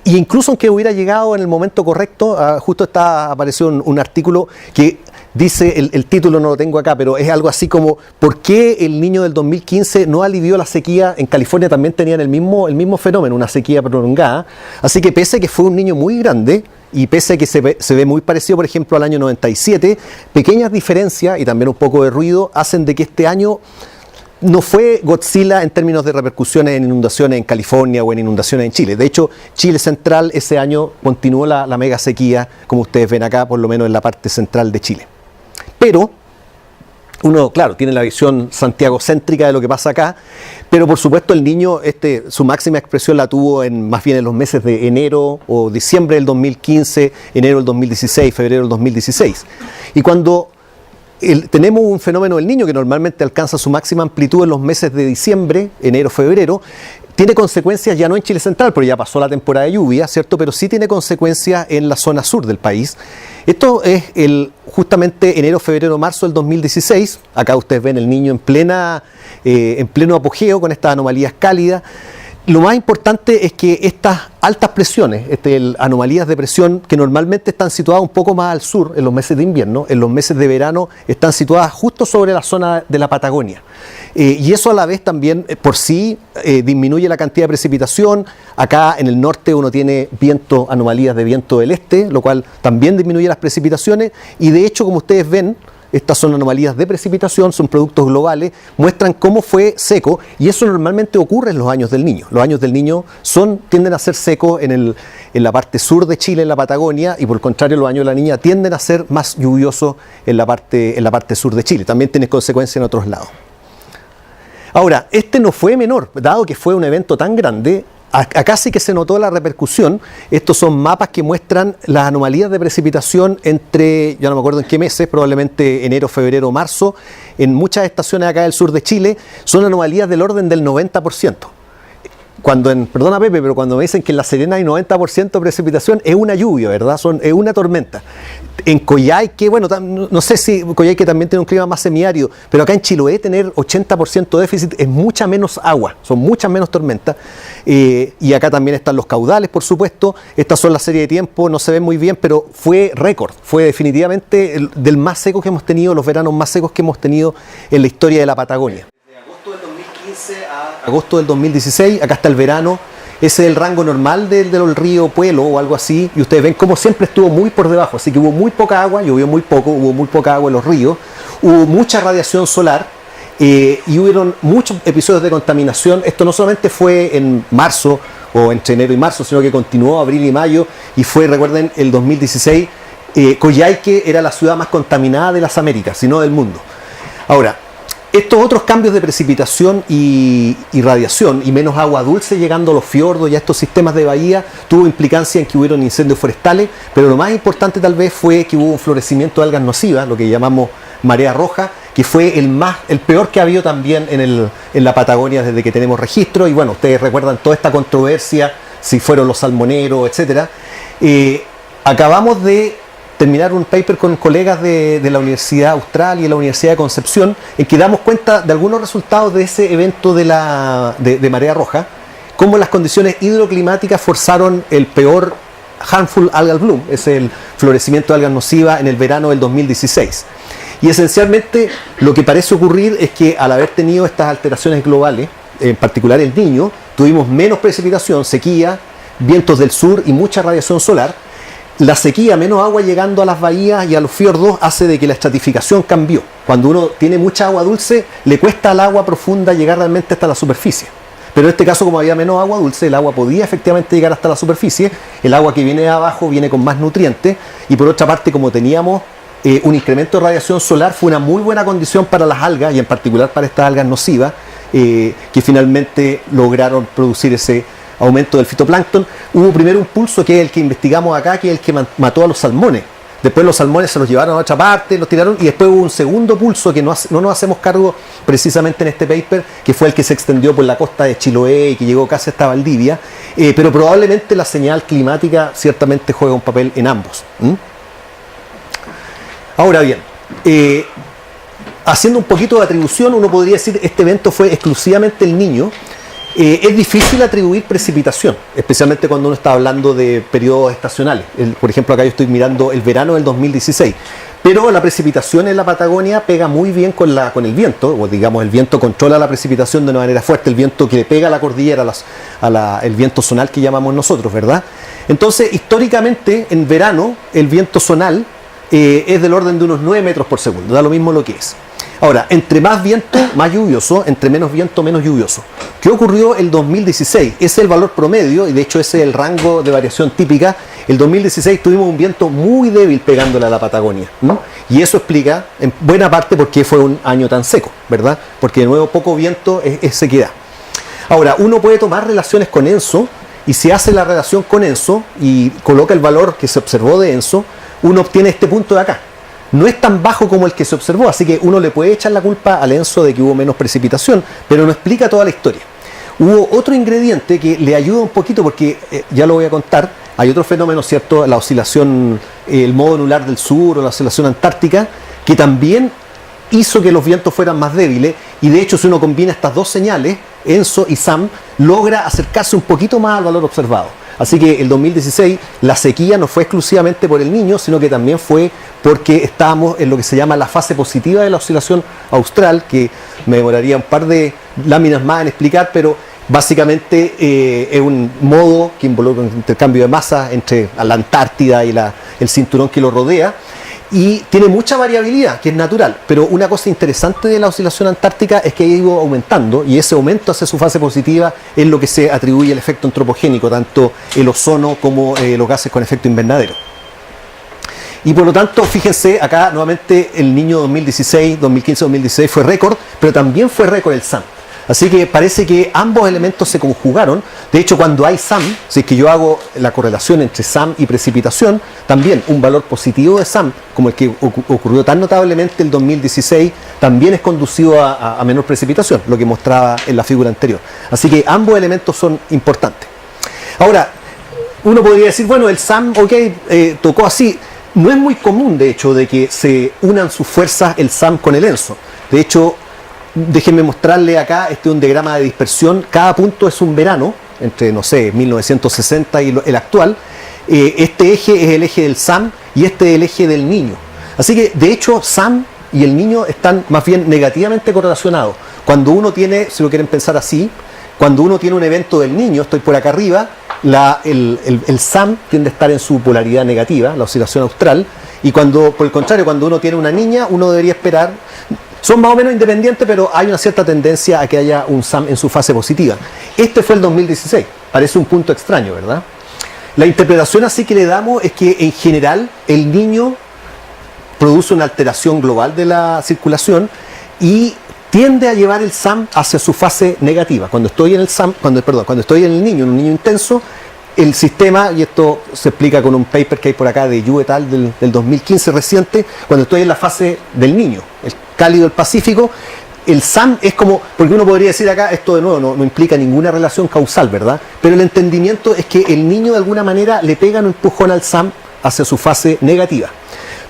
Y incluso aunque hubiera llegado en el momento correcto, justo apareció un artículo que dice, el título no lo tengo acá, pero es algo así como ¿por qué el niño del 2015 no alivió la sequía? En California también tenían el mismo fenómeno, una sequía prolongada. Así que pese a que fue un niño muy grande, y pese a que se ve muy parecido, por ejemplo, al año 97, pequeñas diferencias y también un poco de ruido hacen de que este año no fue Godzilla en términos de repercusiones en inundaciones en California o en inundaciones en Chile. De hecho, Chile central ese año continuó la mega sequía, como ustedes ven acá, por lo menos en la parte central de Chile. Pero uno, claro, tiene la visión santiagocéntrica de lo que pasa acá, pero por supuesto el niño, su máxima expresión la tuvo más bien en los meses de enero o diciembre del 2015, enero del 2016, febrero del 2016. Y cuando tenemos un fenómeno del niño que normalmente alcanza su máxima amplitud en los meses de diciembre, enero, febrero, tiene consecuencias ya no en Chile central, porque ya pasó la temporada de lluvia, ¿cierto? Pero sí tiene consecuencias en la zona sur del país. Esto es justamente enero, febrero, marzo del 2016. Acá ustedes ven el niño en pleno apogeo con estas anomalías cálidas. Lo más importante es que estas altas presiones, anomalías de presión que normalmente están situadas un poco más al sur en los meses de invierno, en los meses de verano están situadas justo sobre la zona de la Patagonia. Y eso a la vez también por sí disminuye la cantidad de precipitación. Acá en el norte uno tiene anomalías de viento del este, lo cual también disminuye las precipitaciones. Y de hecho, como ustedes ven, estas son anomalías de precipitación, son productos globales, muestran cómo fue seco, y eso normalmente ocurre en los años del niño. Los años del niño tienden a ser secos en la parte sur de Chile, en la Patagonia, y por el contrario los años de la niña tienden a ser más lluviosos en la parte sur de Chile. También tiene consecuencias en otros lados. Ahora, no fue menor, dado que fue un evento tan grande. Acá sí que se notó la repercusión. Estos son mapas que muestran las anomalías de precipitación entre, ya no me acuerdo en qué meses, probablemente enero, febrero, marzo, en muchas estaciones acá del sur de Chile. Son anomalías del orden del 90%. Perdona Pepe, pero cuando me dicen que en La Serena hay 90% de precipitación, es una lluvia, ¿verdad? Es una tormenta. En Coyhaique, bueno, no sé si Coyhaique también tiene un clima más semiárido, pero acá en Chiloé tener 80% de déficit es mucha menos agua, son muchas menos tormentas. Y acá también están los caudales, por supuesto. Estas son la serie de tiempo, no se ven muy bien, pero fue récord. Fue definitivamente del más seco que hemos tenido, los veranos más secos que hemos tenido en la historia de la Patagonia. Agosto del 2016, acá está el verano, ese es el rango normal del río Puelo o algo así, y ustedes ven como siempre estuvo muy por debajo, así que hubo muy poca agua, llovió muy poco, hubo muy poca agua en los ríos, hubo mucha radiación solar y hubieron muchos episodios de contaminación. Esto no solamente fue en marzo o entre enero y marzo, sino que continuó abril y mayo, y fue, recuerden, el 2016, Coyhaique era la ciudad más contaminada de las Américas, si no del mundo. Ahora, estos otros cambios de precipitación y radiación y menos agua dulce llegando a los fiordos y a estos sistemas de bahía tuvo implicancia en que hubieron incendios forestales, pero lo más importante tal vez fue que hubo un florecimiento de algas nocivas, lo que llamamos marea roja, que fue el peor que ha habido también en la Patagonia desde que tenemos registro. Y bueno, ustedes recuerdan toda esta controversia, si fueron los salmoneros, etcétera. Acabamos de terminar un paper con colegas de la Universidad Austral y de la Universidad de Concepción, en que damos cuenta de algunos resultados de ese evento de marea roja, cómo las condiciones hidroclimáticas forzaron el peor harmful algal bloom, es el florecimiento de algas nocivas en el verano del 2016. Y esencialmente lo que parece ocurrir es que al haber tenido estas alteraciones globales, en particular el Niño, tuvimos menos precipitación, sequía, vientos del sur y mucha radiación solar. La sequía, menos agua llegando a las bahías y a los fiordos, hace de que la estratificación cambió. Cuando uno tiene mucha agua dulce, le cuesta al agua profunda llegar realmente hasta la superficie. Pero en este caso, como había menos agua dulce, el agua podía efectivamente llegar hasta la superficie. El agua que viene de abajo viene con más nutrientes. Y por otra parte, como teníamos un incremento de radiación solar, fue una muy buena condición para las algas, y en particular para estas algas nocivas, que finalmente lograron producir ese aumento del fitoplancton. Hubo primero un pulso, que es el que investigamos acá, que es el que mató a los salmones. Después los salmones se los llevaron a otra parte, los tiraron, y después hubo un segundo pulso que no nos hacemos cargo precisamente en este paper, que fue el que se extendió por la costa de Chiloé y que llegó casi hasta Valdivia, pero probablemente la señal climática ciertamente juega un papel en ambos. Ahora bien, haciendo un poquito de atribución, uno podría decir este evento fue exclusivamente el Niño. Es difícil atribuir precipitación, especialmente cuando uno está hablando de periodos estacionales. Por ejemplo, acá yo estoy mirando el verano del 2016, pero la precipitación en la Patagonia pega muy bien con el viento, o digamos el viento controla la precipitación de una manera fuerte, el viento que le pega a la cordillera, el viento zonal que llamamos nosotros, ¿verdad? Entonces, históricamente, en verano, el viento zonal es del orden de unos 9 metros por segundo, da lo mismo lo que es. Ahora, entre más viento, más lluvioso, entre menos viento, menos lluvioso. ¿Qué ocurrió el 2016? Ese es el valor promedio, y de hecho ese es el rango de variación típica. El 2016 tuvimos un viento muy débil pegándole a la Patagonia, ¿no? Y eso explica en buena parte por qué fue un año tan seco, ¿verdad? Porque de nuevo poco viento es sequedad. Ahora, uno puede tomar relaciones con ENSO, y si hace la relación con ENSO y coloca el valor que se observó de ENSO, uno obtiene este punto de acá. No es tan bajo como el que se observó, así que uno le puede echar la culpa al ENSO de que hubo menos precipitación, pero no explica toda la historia. Hubo otro ingrediente que le ayuda un poquito, porque ya lo voy a contar. Hay otro fenómeno, ¿cierto? La oscilación, el modo anular del sur, o la oscilación antártica, que también hizo que los vientos fueran más débiles, y de hecho si uno combina estas dos señales, ENSO y SAM, logra acercarse un poquito más al valor observado. Así que el 2016 la sequía no fue exclusivamente por el Niño, sino que también fue porque estábamos en lo que se llama la fase positiva de la oscilación austral, que me demoraría un par de láminas más en explicar, pero básicamente es un modo que involucra un intercambio de masa entre la Antártida y el cinturón que lo rodea, y tiene mucha variabilidad, que es natural, pero una cosa interesante de la oscilación antártica es que ha ido aumentando, y ese aumento hacia su fase positiva es lo que se atribuye al efecto antropogénico, tanto el ozono como los gases con efecto invernadero. Y por lo tanto, fíjense, acá nuevamente el Niño 2016, 2015-2016 fue récord, pero también fue récord el SAM. Así que parece que ambos elementos se conjugaron. De hecho, cuando hay SAM, si es que yo hago la correlación entre SAM y precipitación, también un valor positivo de SAM, como el que ocurrió tan notablemente el 2016, también es conducido a menor precipitación, lo que mostraba en la figura anterior. Así que ambos elementos son importantes. Ahora, uno podría decir, bueno, el SAM, tocó así. No es muy común, de hecho, de que se unan sus fuerzas el SAM con el ENSO. De hecho, déjenme mostrarle acá, este es un diagrama de dispersión. Cada punto es un verano, entre, no sé, 1960 y el actual. Este eje es el eje del SAM y este es el eje del Niño. Así que, de hecho, SAM y el Niño están más bien negativamente correlacionados. Cuando uno tiene, si lo quieren pensar así, cuando uno tiene un evento del Niño, estoy por acá arriba, el SAM tiende a estar en su polaridad negativa, la oscilación austral, y cuando, por el contrario, cuando uno tiene una niña, uno debería esperar, son más o menos independientes, pero hay una cierta tendencia a que haya un SAM en su fase positiva. Este fue el 2016, parece un punto extraño, ¿verdad? La interpretación así que le damos es que en general el niño produce una alteración global de la circulación y tiende a llevar el SAM hacia su fase negativa. Cuando estoy en el SAM, cuando estoy en el niño, en un niño intenso, el sistema, y esto se explica con un paper que hay por acá de Yu et al. Del 2015 reciente, cuando estoy en la fase del niño, el cálido del Pacífico, el SAM es como, porque uno podría decir acá, esto de nuevo no implica ninguna relación causal, ¿verdad? Pero el entendimiento es que el niño de alguna manera le pega un empujón al SAM hacia su fase negativa.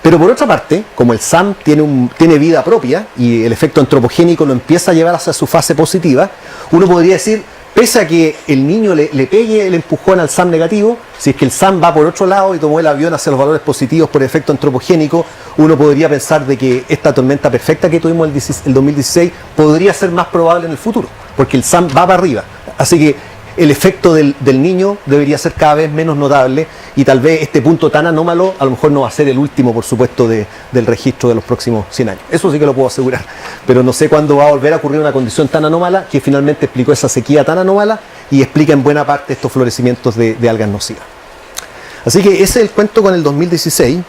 Pero por otra parte, como el SAM tiene vida propia y el efecto antropogénico lo empieza a llevar hacia su fase positiva, uno podría decir, pese a que el niño le pegue el empujón al SAM negativo, si es que el SAM va por otro lado y tomó el avión hacia los valores positivos por efecto antropogénico, uno podría pensar de que esta tormenta perfecta que tuvimos el 2016 podría ser más probable en el futuro, porque el SAM va para arriba. Así que el efecto del niño debería ser cada vez menos notable y tal vez este punto tan anómalo a lo mejor no va a ser el último, por supuesto, del registro de los próximos 100 años. Eso sí que lo puedo asegurar, pero no sé cuándo va a volver a ocurrir una condición tan anómala que finalmente explicó esa sequía tan anómala y explica en buena parte estos florecimientos de algas nocivas. Así que ese es el cuento con el 2016.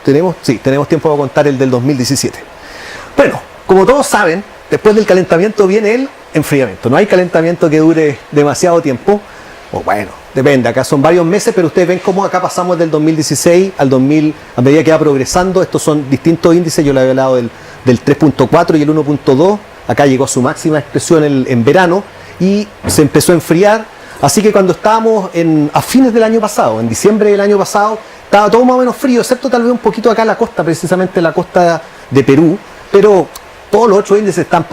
Tenemos tiempo para contar el del 2017. Bueno, como todos saben, después del calentamiento viene el enfriamiento. No hay calentamiento que dure demasiado tiempo, o bueno, depende, acá son varios meses, pero ustedes ven cómo acá pasamos del 2016 al 2000, a medida que va progresando. Estos son distintos índices, yo le había hablado del 3.4 y el 1.2, acá llegó a su máxima expresión en verano y se empezó a enfriar, así que cuando estábamos a fines del año pasado, en diciembre del año pasado, estaba todo más o menos frío, excepto tal vez un poquito acá en la costa, precisamente la costa de Perú, pero todos los otros índices están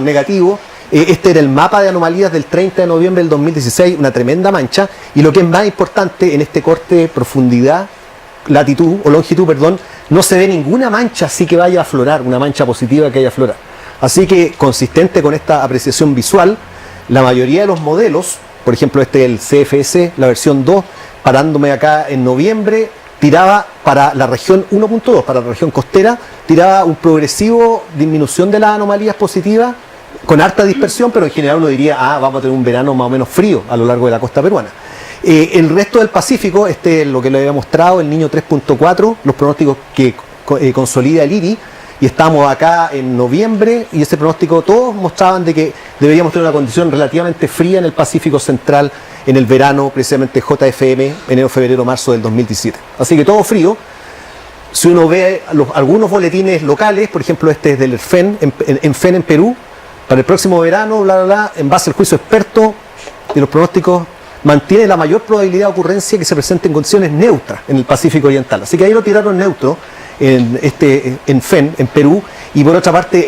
negativos. Este era el mapa de anomalías del 30 de noviembre del 2016, una tremenda mancha. Y lo que es más importante, en este corte profundidad, longitud, no se ve ninguna mancha así que vaya a aflorar, una mancha positiva que haya a aflorar. Así que, consistente con esta apreciación visual, la mayoría de los modelos, por ejemplo este el CFS, la versión 2, parándome acá en noviembre, tiraba para la región 1.2, para la región costera, tiraba un progresivo disminución de las anomalías positivas, con harta dispersión, pero en general uno diría, vamos a tener un verano más o menos frío a lo largo de la costa peruana. El resto del Pacífico, lo que le había mostrado, el niño 3.4, los pronósticos que consolida el IRI, y estamos acá en noviembre, y ese pronóstico todos mostraban de que deberíamos tener una condición relativamente fría en el Pacífico Central en el verano, precisamente JFM, enero, febrero, marzo del 2017. Así que todo frío. Si uno ve algunos boletines locales, por ejemplo este es del FEN, en FEN en Perú, para el próximo verano, en base al juicio experto de los pronósticos, mantiene la mayor probabilidad de ocurrencia que se presente en condiciones neutras en el Pacífico Oriental. Así que ahí lo tiraron neutro en FEN, en Perú, y por otra parte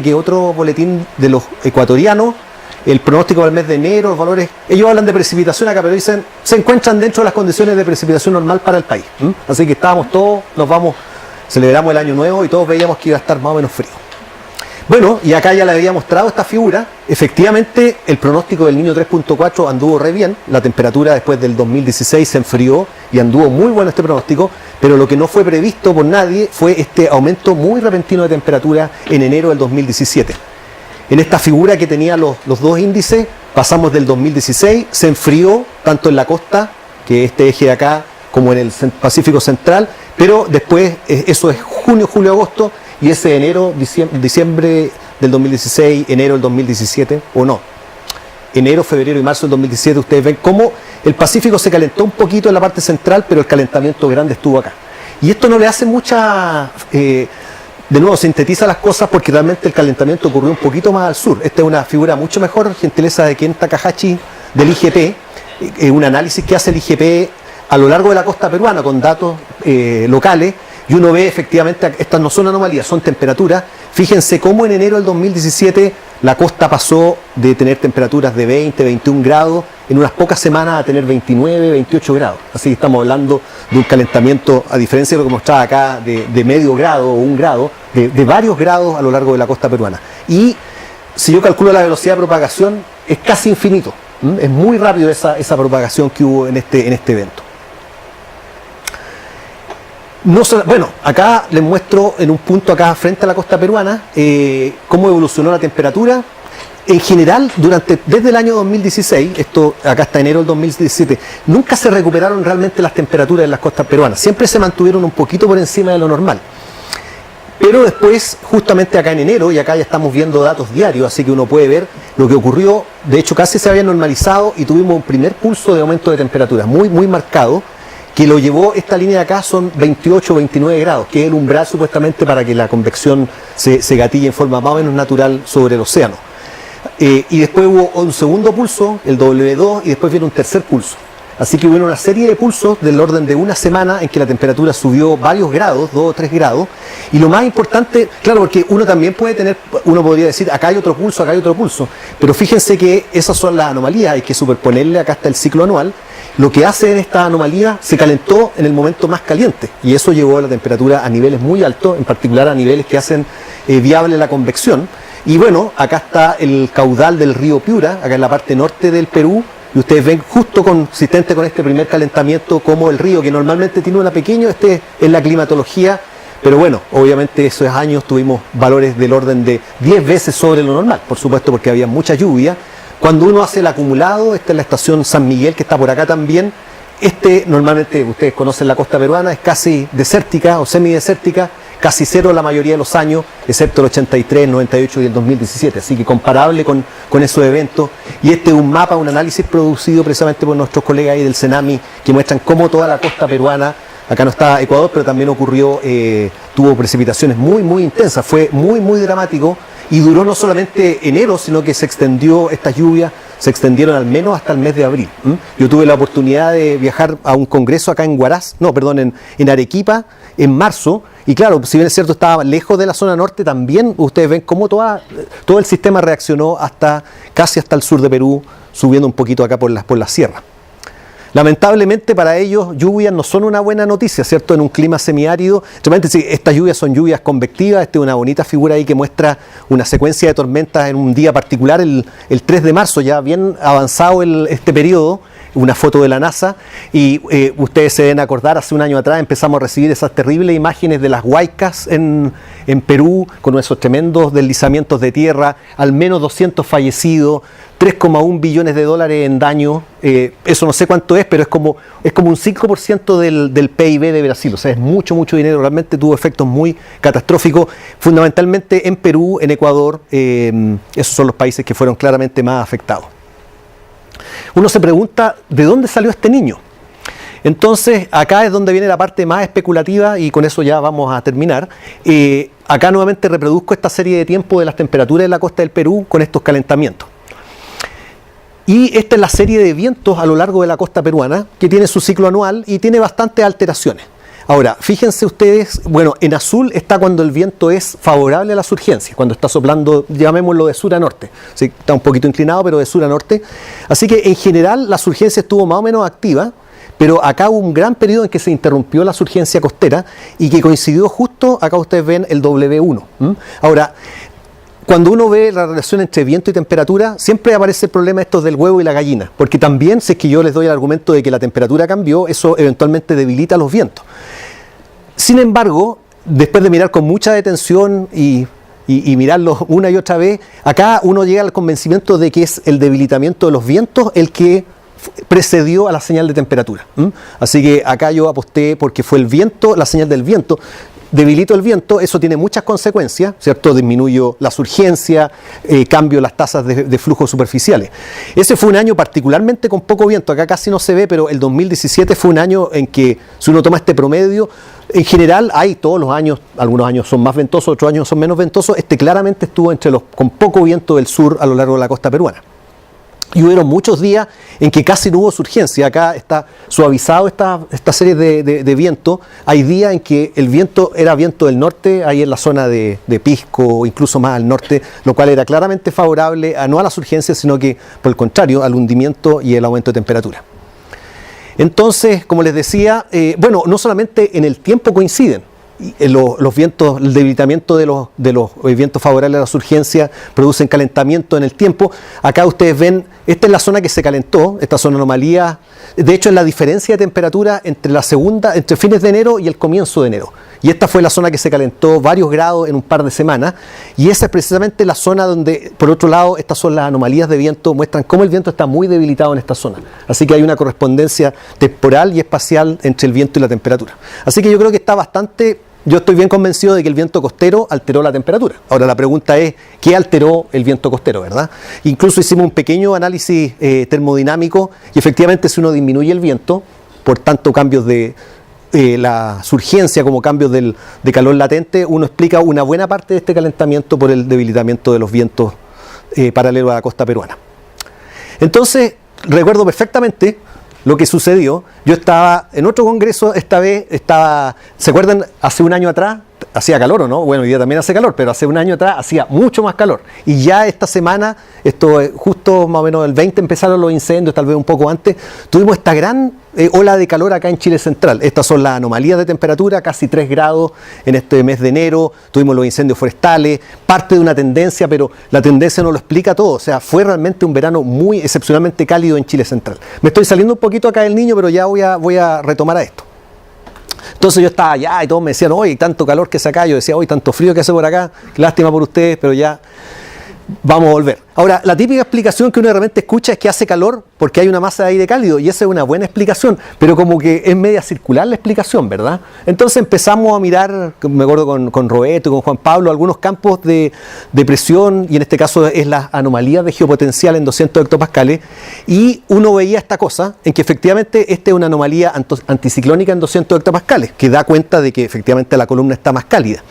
que otro boletín de los ecuatorianos, el pronóstico del mes de enero, los valores, ellos hablan de precipitación acá, pero dicen, se encuentran dentro de las condiciones de precipitación normal para el país. Así que estábamos todos, celebramos el año nuevo y todos veíamos que iba a estar más o menos frío. Bueno, y acá ya le había mostrado esta figura. Efectivamente, el pronóstico del niño 3.4 anduvo re bien. La temperatura después del 2016 se enfrió y anduvo muy bueno este pronóstico, pero lo que no fue previsto por nadie fue este aumento muy repentino de temperatura en enero del 2017. En esta figura que tenía los dos índices, pasamos del 2016, se enfrió tanto en la costa, que este eje de acá, como en el Pacífico Central, pero después eso es junio, julio, agosto, y ese enero, diciembre del 2016, enero del 2017, o no, enero, febrero y marzo del 2017, ustedes ven cómo el Pacífico se calentó un poquito en la parte central, pero el calentamiento grande estuvo acá. Y esto no le hace mucha... de nuevo, sintetiza las cosas porque realmente el calentamiento ocurrió un poquito más al sur. Esta es una figura mucho mejor, gentileza de Ken Takahashi del IGP, un análisis que hace el IGP a lo largo de la costa peruana con datos locales, y uno ve efectivamente, estas no son anomalías, son temperaturas. Fíjense cómo en enero del 2017 la costa pasó de tener temperaturas de 20, 21 grados, en unas pocas semanas a tener 29, 28 grados. Así que estamos hablando de un calentamiento, a diferencia de lo que mostraba acá, de medio grado o un grado, de varios grados a lo largo de la costa peruana. Y si yo calculo la velocidad de propagación, es casi infinito. Es muy rápido esa propagación que hubo en este evento. Bueno, acá les muestro en un punto acá frente a la costa peruana cómo evolucionó la temperatura. En general, desde el año 2016, esto acá está enero del 2017, nunca se recuperaron realmente las temperaturas en las costas peruanas. Siempre se mantuvieron un poquito por encima de lo normal. Pero después, justamente acá en enero, y acá ya estamos viendo datos diarios, así que uno puede ver lo que ocurrió. De hecho, casi se había normalizado y tuvimos un primer pulso de aumento de temperatura muy, muy marcado, que lo llevó, esta línea de acá son 28 o 29 grados, que es el umbral supuestamente para que la convección se gatille en forma más o menos natural sobre el océano. Y después hubo un segundo pulso, el W2, y después viene un tercer pulso. Así que hubo una serie de pulsos del orden de una semana en que la temperatura subió varios grados, 2 o 3 grados. Y lo más importante, claro, porque uno también uno podría decir, acá hay otro pulso, pero fíjense que esas son las anomalías, hay que superponerle, acá está el ciclo anual. Lo que hace en esta anomalía, se calentó en el momento más caliente y eso llevó a la temperatura a niveles muy altos, en particular a niveles que hacen viable la convección. Y bueno, acá está el caudal del río Piura, acá en la parte norte del Perú, y ustedes ven justo consistente con este primer calentamiento como el río, que normalmente tiene una pequeña, es la climatología, pero bueno, obviamente esos años tuvimos valores del orden de 10 veces sobre lo normal, por supuesto porque había mucha lluvia. Cuando uno hace el acumulado, esta es la estación San Miguel que está por acá también, normalmente ustedes conocen la costa peruana, es casi desértica o semidesértica, casi cero la mayoría de los años, excepto el 83, el 98 y el 2017, así que comparable con esos eventos. Y este es un mapa, un análisis producido precisamente por nuestros colegas ahí del CENAMI, que muestran cómo toda la costa peruana, acá no está Ecuador, pero también tuvo precipitaciones muy, muy intensas, fue muy, muy dramático. Y duró no solamente enero, sino que estas lluvias se extendieron al menos hasta el mes de abril. Yo tuve la oportunidad de viajar a un congreso acá en Arequipa, en marzo, y claro, si bien es cierto estaba lejos de la zona norte, también ustedes ven cómo todo el sistema reaccionó casi hasta el sur de Perú, subiendo un poquito acá por las sierras. Lamentablemente para ellos lluvias no son una buena noticia, ¿cierto? En un clima semiárido, realmente sí, estas lluvias son lluvias convectivas. Esta es una bonita figura ahí que muestra una secuencia de tormentas en un día particular, el 3 de marzo, ya bien avanzado este periodo, una foto de la NASA, y ustedes se deben acordar, hace un año atrás empezamos a recibir esas terribles imágenes de las huaicas en Perú, con esos tremendos deslizamientos de tierra, al menos 200 fallecidos, 3,1 billones de dólares en daño, eso no sé cuánto es, pero es como un 5% del PIB de Brasil, o sea, es mucho, mucho dinero, realmente tuvo efectos muy catastróficos, fundamentalmente en Perú, en Ecuador, esos son los países que fueron claramente más afectados. Uno se pregunta, ¿de dónde salió este niño? Entonces, acá es donde viene la parte más especulativa y con eso ya vamos a terminar. Acá nuevamente reproduzco esta serie de tiempo de las temperaturas de la costa del Perú con estos calentamientos. Y esta es la serie de vientos a lo largo de la costa peruana, que tiene su ciclo anual y tiene bastantes alteraciones. Ahora, fíjense ustedes, bueno, en azul está cuando el viento es favorable a la surgencia, cuando está soplando, llamémoslo de sur a norte. Sí, está un poquito inclinado, pero de sur a norte. Así que en general la surgencia estuvo más o menos activa, pero acá hubo un gran periodo en que se interrumpió la surgencia costera y que coincidió justo, acá ustedes ven el W1. Ahora, cuando uno ve la relación entre viento y temperatura, siempre aparece el problema estos del huevo y la gallina, porque también, si es que yo les doy el argumento de que la temperatura cambió, eso eventualmente debilita los vientos. Sin embargo, después de mirar con mucha detención y mirarlo una y otra vez, acá uno llega al convencimiento de que es el debilitamiento de los vientos el que precedió a la señal de temperatura. Así que acá yo aposté porque fue el viento, la señal del viento. Debilito el viento, eso tiene muchas consecuencias, ¿cierto? Disminuyo la surgencia, cambio las tasas de flujo superficiales. Ese fue un año particularmente con poco viento, acá casi no se ve, pero el 2017 fue un año en que, si uno toma este promedio, en general hay todos los años, algunos años son más ventosos, otros años son menos ventosos, claramente estuvo entre los con poco viento del sur a lo largo de la costa peruana. Y hubieron muchos días en que casi no hubo surgencia. Acá está suavizado esta serie de viento. Hay días en que el viento era viento del norte, ahí en la zona de Pisco, incluso más al norte, lo cual era claramente favorable no a la surgencia, sino que, por el contrario, al hundimiento y el aumento de temperatura. Entonces, como les decía, bueno, no solamente en el tiempo coinciden. Los vientos, el debilitamiento de los vientos favorables a la surgencia producen calentamiento en el tiempo. Acá ustedes ven esta es la zona que se calentó, estas son anomalías, de hecho es la diferencia de temperatura entre fines de enero y el comienzo de enero. Y esta fue la zona que se calentó varios grados en un par de semanas, y esa es precisamente la zona donde, por otro lado, estas son las anomalías de viento, muestran cómo el viento está muy debilitado en esta zona. Así que hay una correspondencia temporal y espacial entre el viento y la temperatura. Así que yo creo que está bastante... Yo estoy bien convencido de que el viento costero alteró la temperatura. Ahora la pregunta es, ¿qué alteró el viento costero, verdad? Incluso hicimos un pequeño análisis termodinámico y efectivamente si uno disminuye el viento, por tanto cambios de la surgencia como cambios de calor latente, uno explica una buena parte de este calentamiento por el debilitamiento de los vientos paralelos a la costa peruana. Entonces, recuerdo perfectamente lo que sucedió. Yo estaba en otro congreso, esta vez ¿se acuerdan? Hace un año atrás, hacía calor o no, bueno, hoy día también hace calor, pero hace un año atrás hacía mucho más calor. Y ya esta semana, justo más o menos el 20 empezaron los incendios, tal vez un poco antes, tuvimos esta gran ola de calor acá en Chile Central. Estas son las anomalías de temperatura, casi 3 grados en este mes de enero, tuvimos los incendios forestales, parte de una tendencia, pero la tendencia no lo explica todo. O sea, fue realmente un verano muy excepcionalmente cálido en Chile Central. Me estoy saliendo un poquito acá del niño, pero ya voy a retomar a esto. Entonces yo estaba allá y todos me decían, oye, tanto calor que hace acá. Yo decía, oye, tanto frío que hace por acá, lástima por ustedes, pero ya vamos a volver. Ahora, la típica explicación que uno de repente escucha es que hace calor porque hay una masa de aire cálido, y esa es una buena explicación, pero como que es media circular la explicación, ¿verdad? Entonces empezamos a mirar, me acuerdo con Roberto y con Juan Pablo, algunos campos de presión, y en este caso es la anomalía de geopotencial en 200 hectopascales, y uno veía esta cosa, en que efectivamente esta es una anomalía anticiclónica en 200 hectopascales, que da cuenta de que efectivamente la columna está más cálida.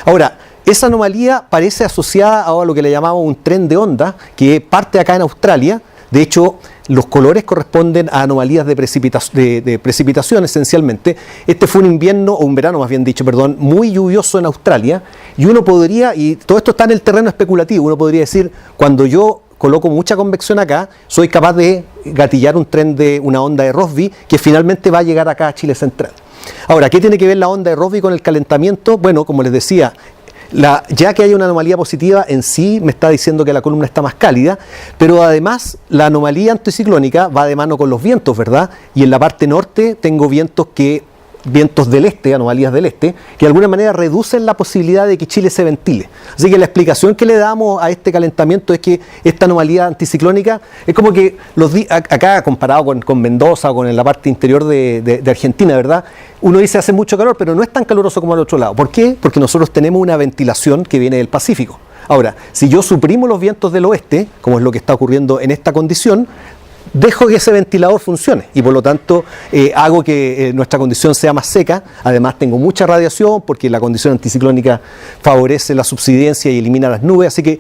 Ahora, esa anomalía parece asociada a lo que le llamamos un tren de onda, que parte acá en Australia. De hecho, los colores corresponden a anomalías de precipitación esencialmente. Este fue un invierno, o un verano más bien dicho, perdón, muy lluvioso en Australia, y uno podría, y todo esto está en el terreno especulativo, uno podría decir, cuando yo coloco mucha convección acá, soy capaz de gatillar un tren de una onda de Rossby que finalmente va a llegar acá a Chile Central. Ahora, ¿qué tiene que ver la onda de Rossby con el calentamiento? Bueno, como les decía, ya que hay una anomalía positiva en sí me está diciendo que la columna está más cálida, pero además la anomalía anticiclónica va de mano con los vientos, ¿verdad? Y en la parte norte tengo vientos del este, anomalías del este, que de alguna manera reducen la posibilidad de que Chile se ventile. Así que la explicación que le damos a este calentamiento es que esta anomalía anticiclónica es como que acá comparado con Mendoza o con la parte interior de Argentina, ¿verdad? Uno dice hace mucho calor, pero no es tan caluroso como al otro lado. ¿Por qué? Porque nosotros tenemos una ventilación que viene del Pacífico. Ahora, si yo suprimo los vientos del oeste, como es lo que está ocurriendo en esta condición, dejo que ese ventilador funcione y por lo tanto hago que nuestra condición sea más seca. Además tengo mucha radiación porque la condición anticiclónica favorece la subsidencia y elimina las nubes, así que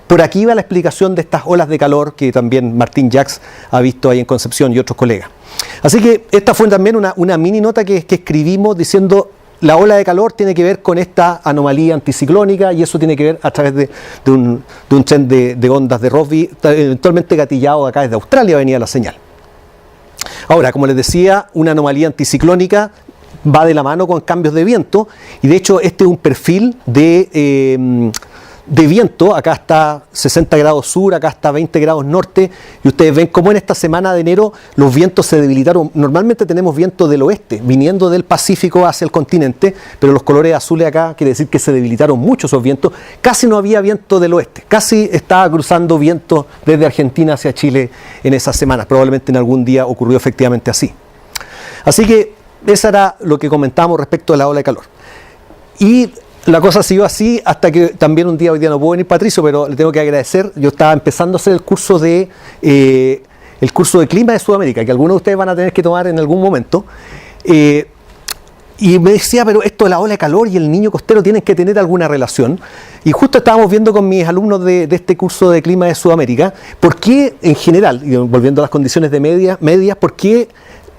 por aquí va la explicación de estas olas de calor que también Martín Jacks ha visto ahí en Concepción y otros colegas. Así que esta fue también una mini nota que escribimos diciendo: la ola de calor tiene que ver con esta anomalía anticiclónica, y eso tiene que ver a través de un tren de ondas de Rossby, eventualmente gatillado acá desde Australia venía la señal. Ahora, como les decía, una anomalía anticiclónica va de la mano con cambios de viento, y de hecho este es un perfil de viento. Acá está 60 grados sur, acá está 20 grados norte, y ustedes ven cómo en esta semana de enero los vientos se debilitaron. Normalmente tenemos viento del oeste, viniendo del Pacífico hacia el continente, pero los colores azules acá quiere decir que se debilitaron mucho esos vientos. Casi no había viento del oeste, casi estaba cruzando viento desde Argentina hacia Chile en esas semanas. Probablemente en algún día ocurrió efectivamente así. Así que eso era lo que comentábamos respecto a la ola de calor. Y la cosa siguió así hasta que también hoy día no pudo venir Patricio, pero le tengo que agradecer. Yo estaba empezando a hacer el curso de clima de Sudamérica, que algunos de ustedes van a tener que tomar en algún momento. Y me decía, pero esto de la ola de calor y el niño costero tienen que tener alguna relación. Y justo estábamos viendo con mis alumnos de este curso de clima de Sudamérica, por qué en general, y volviendo a las condiciones de medias, por qué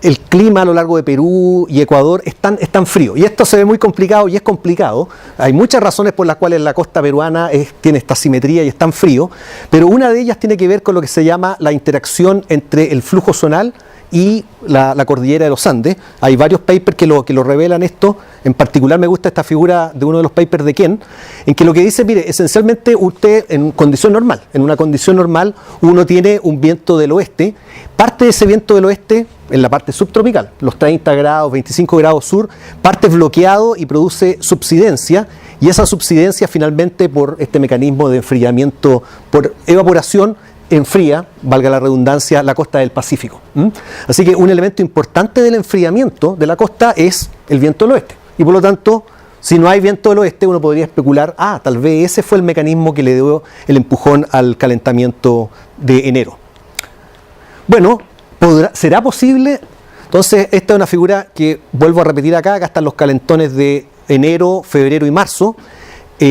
el clima a lo largo de Perú y Ecuador es tan frío. Y esto se ve muy complicado, y es complicado. Hay muchas razones por las cuales la costa peruana tiene esta simetría y es tan frío, pero una de ellas tiene que ver con lo que se llama la interacción entre el flujo zonal y la cordillera de los Andes. Hay varios papers que lo revelan esto. En particular me gusta esta figura de uno de los papers de Ken, en que lo que dice, mire, esencialmente usted en condición normal, en una condición normal uno tiene un viento del oeste, parte de ese viento del oeste en la parte subtropical, los 30 grados, 25 grados sur, parte bloqueado y produce subsidencia, y esa subsidencia finalmente por este mecanismo de enfriamiento por evaporación enfría, valga la redundancia, la costa del Pacífico. Así que un elemento importante del enfriamiento de la costa es el viento del oeste. Y por lo tanto, si no hay viento del oeste, uno podría especular, tal vez ese fue el mecanismo que le dio el empujón al calentamiento de enero. Bueno, ¿será posible? Entonces, esta es una figura que vuelvo a repetir acá están los calentones de enero, febrero y marzo.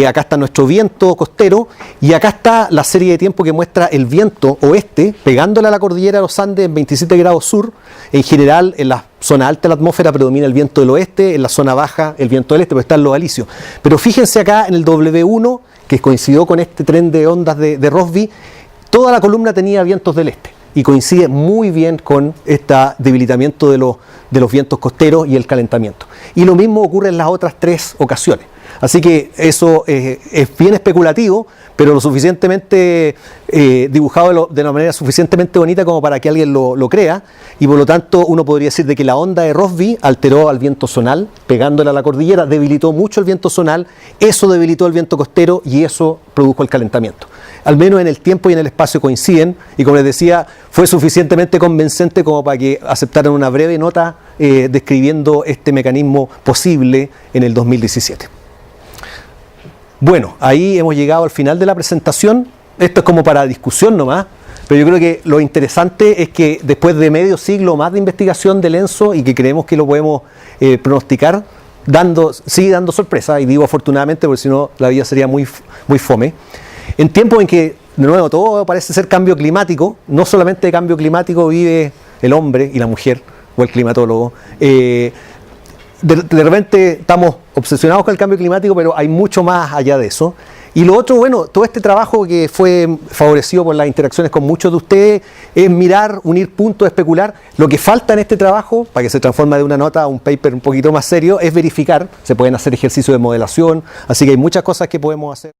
Acá está nuestro viento costero y acá está la serie de tiempo que muestra el viento oeste pegándole a la cordillera de los Andes en 27 grados sur. En general, en la zona alta de la atmósfera predomina el viento del oeste, en la zona baja el viento del este, porque están los alisios. Pero fíjense acá en el W1, que coincidió con este tren de ondas de Rossby, toda la columna tenía vientos del este y coincide muy bien con este debilitamiento de los vientos costeros y el calentamiento. Y lo mismo ocurre en las otras tres ocasiones. Así que eso es bien especulativo, pero lo suficientemente dibujado de una manera suficientemente bonita como para que alguien lo crea, y por lo tanto uno podría decir de que la onda de Rossby alteró al viento zonal, pegándole a la cordillera, debilitó mucho el viento zonal, eso debilitó el viento costero y eso produjo el calentamiento. Al menos en el tiempo y en el espacio coinciden, y como les decía, fue suficientemente convincente como para que aceptaran una breve nota describiendo este mecanismo posible en el 2017. Bueno, ahí hemos llegado al final de la presentación. Esto es como para discusión nomás, pero yo creo que lo interesante es que después de medio siglo más de investigación del ENSO y que creemos que lo podemos pronosticar, sigue dando sorpresa, y digo afortunadamente porque si no la vida sería muy fome. En tiempos en que, de nuevo, todo parece ser cambio climático, no solamente de cambio climático vive el hombre y la mujer o el climatólogo. De repente estamos obsesionados con el cambio climático, pero hay mucho más allá de eso. Y lo otro, bueno, todo este trabajo que fue favorecido por las interacciones con muchos de ustedes es mirar, unir puntos, especular. Lo que falta en este trabajo, para que se transforme de una nota a un paper un poquito más serio, es verificar. Se pueden hacer ejercicios de modelación, así que hay muchas cosas que podemos hacer.